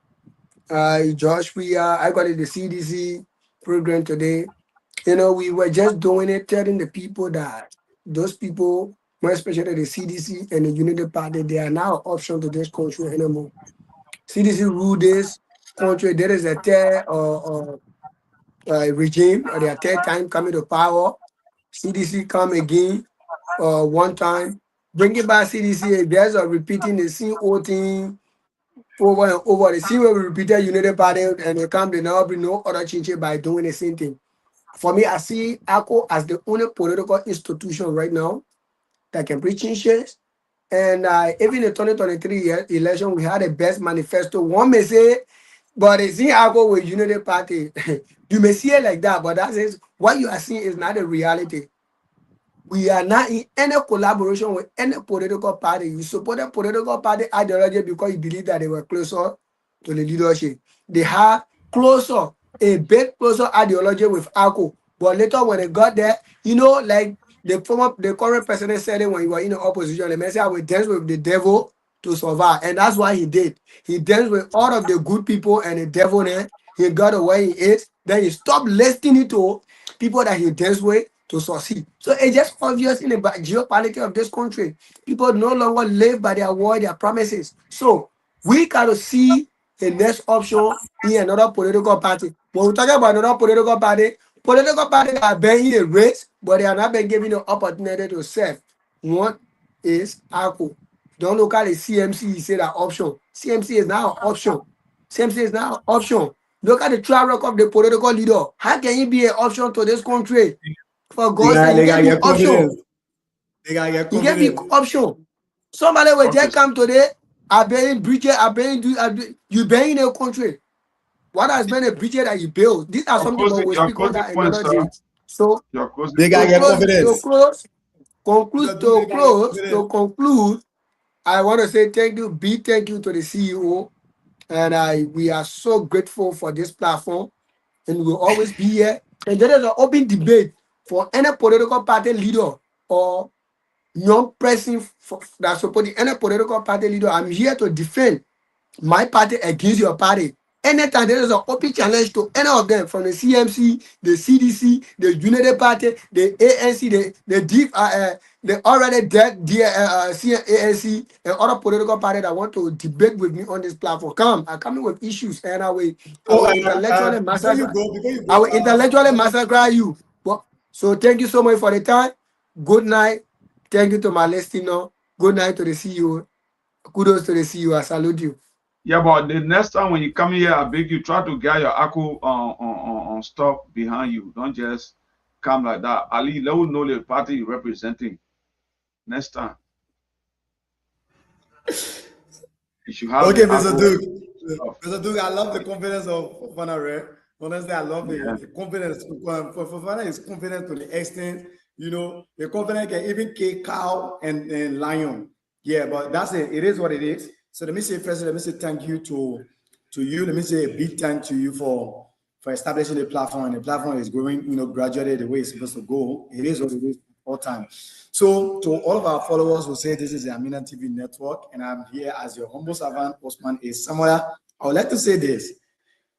Josh, I got the CDC program today. You know, we were just doing it, telling the people that those people, more especially the CDC and the Unity Party, they are now an option to this country anymore. CDC rule this country. There is a third regime, or their third time coming to power. CDC come again one time. Bring it back CDC. There's a repeating the same old thing over and over. The same way we repeated United Party and they come, they now bring no other change by doing the same thing. For me, I see ACO as the only political institution right now that can bring changes. And even in the 2023 election, we had the best manifesto. One may say, but it's in ACO with Unity Party. You may see it like that, but that is what you are seeing is not the reality. We are not in any collaboration with any political party. You support a political party ideology because you believe that they were closer to the leadership. They have a bit closer ideology with ACO. But later when they got there, you know, like the current president said it when he was in the opposition, the message I will dance with the devil to survive. And that's what he did. He danced with all of the good people and the devil there. He got away he is. Then he stopped listening to people that he danced with to succeed. So it's just obvious in the geopolitics of this country. People no longer live by their word, their promises. So we got to see the next option in another political party. When we talk about another political party are being in a race, but they are not being given the opportunity to serve. One is ACO. Don't look at the CMC, you say that option. CMC is now an option. CMC is now an option. Look at the track record of the political leader. How can he be an option to this country? For God's sake, you can be option. You can be option. Somebody will just come today, I've been bridges, you been in a country. What has been a bridge that you build? These are something that we speak on that another day. So to conclude, I want to say thank you to the CEO. And we are so grateful for this platform. And we'll always be here. And there is an open debate for any political party leader or non-person that supporting any political party leader. I'm here to defend my party against your party. Anytime there is an open challenge to any of them, from the CMC, the CDC, the United Party, the ANC, the already dead ANC, and other political party that want to debate with me on this platform. I'm coming with issues, and I will intellectually massacre. I will intellectually massacre you. Well, so thank you so much for the time. Good night. Thank you to my listener. Good night to the CEO. Kudos to the CEO. I salute you. Yeah, but the next time when you come here, I beg you, try to get your APPO on stuff behind you. Don't just come like that. Ali, let us know the party you're representing. Next time. You should have okay, Mr. Duke. Mr. Duke, I love the confidence of Fanare. Honestly, I love the confidence. For Fana is confident to the extent, you know, the confidence can even kill cow and lion. Yeah, but that's it. It is what it is. So let me say first, let me say thank you to you. Let me say a big thank to you for establishing the platform. And the platform is growing, you know, gradually the way it's supposed to go. It is what it is all time. So to all of our followers who say this is the Amina TV network, and I'm here as your humble servant, Osman A. Samoya. I would like to say this.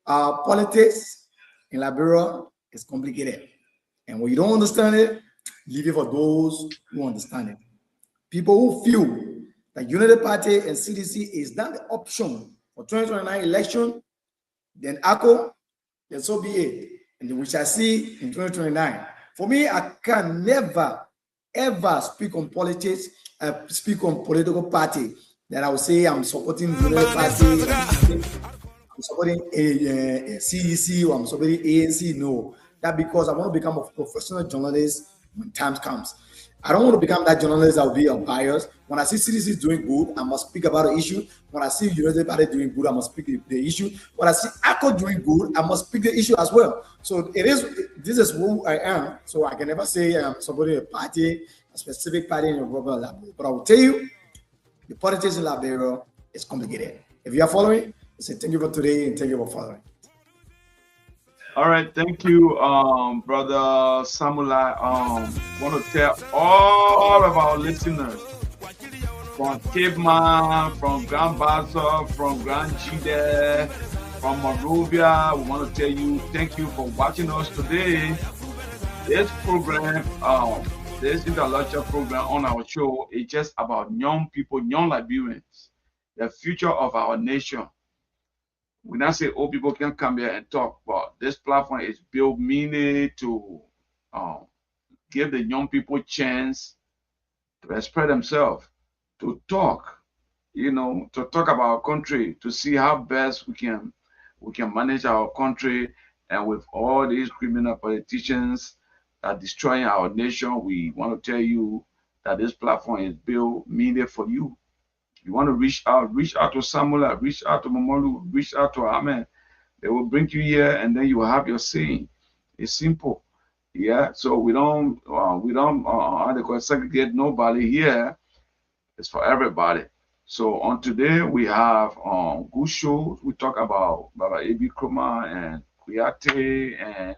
Politics in Liberia is complicated. And when you don't understand it, leave it for those who understand it. People who feel that United Party and CDC is not the option for 2029 election, then ACO, then so be it. And then we shall see in 2029. For me, I can never, ever speak on politics, speak on political party that I would say I'm supporting United Party, I'm supporting a CDC, or I'm supporting ANC. No, that because I want to become a professional journalist when time comes. I don't want to become that journalist that will be biased. When I see CDC doing good, I must speak about the issue. When I see United Party doing good, I must speak the issue. When I see ACO doing good, I must speak the issue as well. So this is who I am. So I can never say I'm supporting a party, a specific party in Liberia. But I will tell you, the politics in Liberia is complicated. If you are following, I say thank you for today and thank you for following. All right, thank you, brother Samurai. Want to tell all of our listeners from KROMAH, from Grand Baza, from Grand Jide, from Monrovia, we want to tell you thank you for watching us today. This program, this intellectual program on our show is just about young people, young Liberians, the future of our nation. We not say old people can come here and talk, but this platform is built mainly to give the young people a chance to express themselves, to talk, you know, to talk about our country, to see how best we can manage our country. And with all these criminal politicians that are destroying our nation, we want to tell you that this platform is built mainly for you. You want to reach out to Samuel, reach out to Momolu, reach out to Amen. They will bring you here, and then you will have your saying. It's simple, yeah. So we don't segregate nobody here. It's for everybody. So on today we have good shows. We talk about Baba AB KROMAH and Kuyate and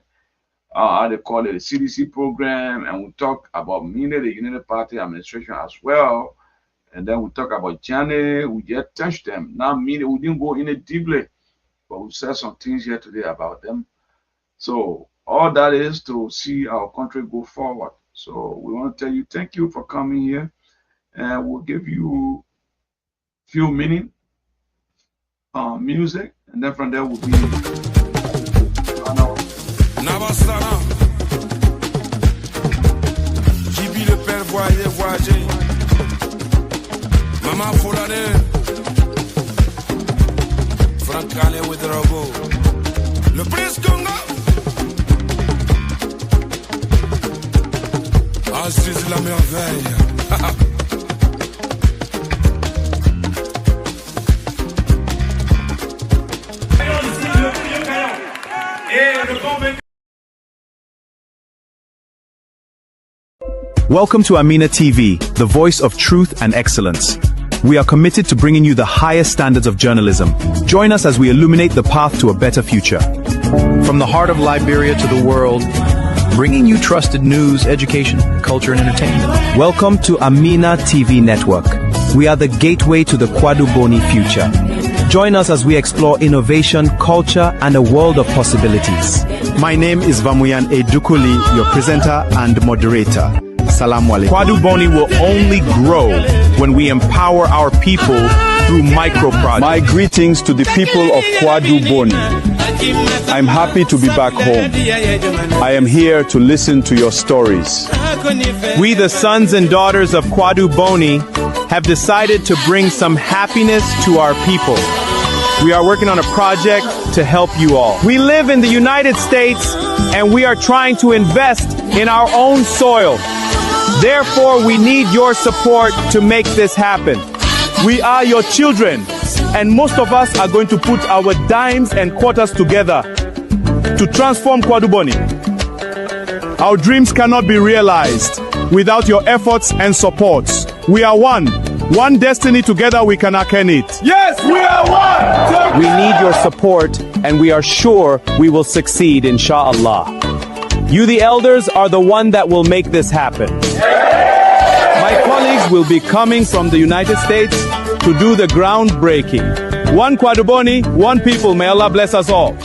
how they call it, the CDC program, and we talk about mainly the United Party administration as well. And then we talk about Johnny, we just touched them. Not meaning we didn't go in it deeply, but we said some things here today about them. So all that is to see our country go forward. So we want to tell you thank you for coming here, and we'll give you a few minutes music, and then from there we'll be le père voyager. Maman Foulane, Franck Calais with Robo, le Prince Congo, Aziz la merveille. Welcome to Amina TV, the voice of truth and excellence. We are committed to bringing you the highest standards of journalism. Join us as we illuminate the path to a better future. From the heart of Liberia to the world, bringing you trusted news, education, culture, and entertainment. Welcome to Amina TV Network. We are the gateway to the Kwadu Boni future. Join us as we explore innovation, culture, and a world of possibilities. My name is Vamuyan Edukuli, your presenter and moderator. Salamu alaikum. Kwadu Boni will only grow when we empower our people through micro projects. My greetings to the people of Kwadu Boni. I'm happy to be back home. I am here to listen to your stories. We, the sons and daughters of Kwadu Boni, have decided to bring some happiness to our people. We are working on a project to help you all. We live in the United States and we are trying to invest in our own soil. Therefore, we need your support to make this happen. We are your children, and most of us are going to put our dimes and quarters together to transform Kwadu Boni. Our dreams cannot be realized without your efforts and support. We are one. One destiny, together we can attain it. Yes, we are one! We need your support, and we are sure we will succeed, inshallah. You, the elders, are the one that will make this happen. My colleagues will be coming from the United States to do the groundbreaking. One Kwadu Boni, one people. May Allah bless us all.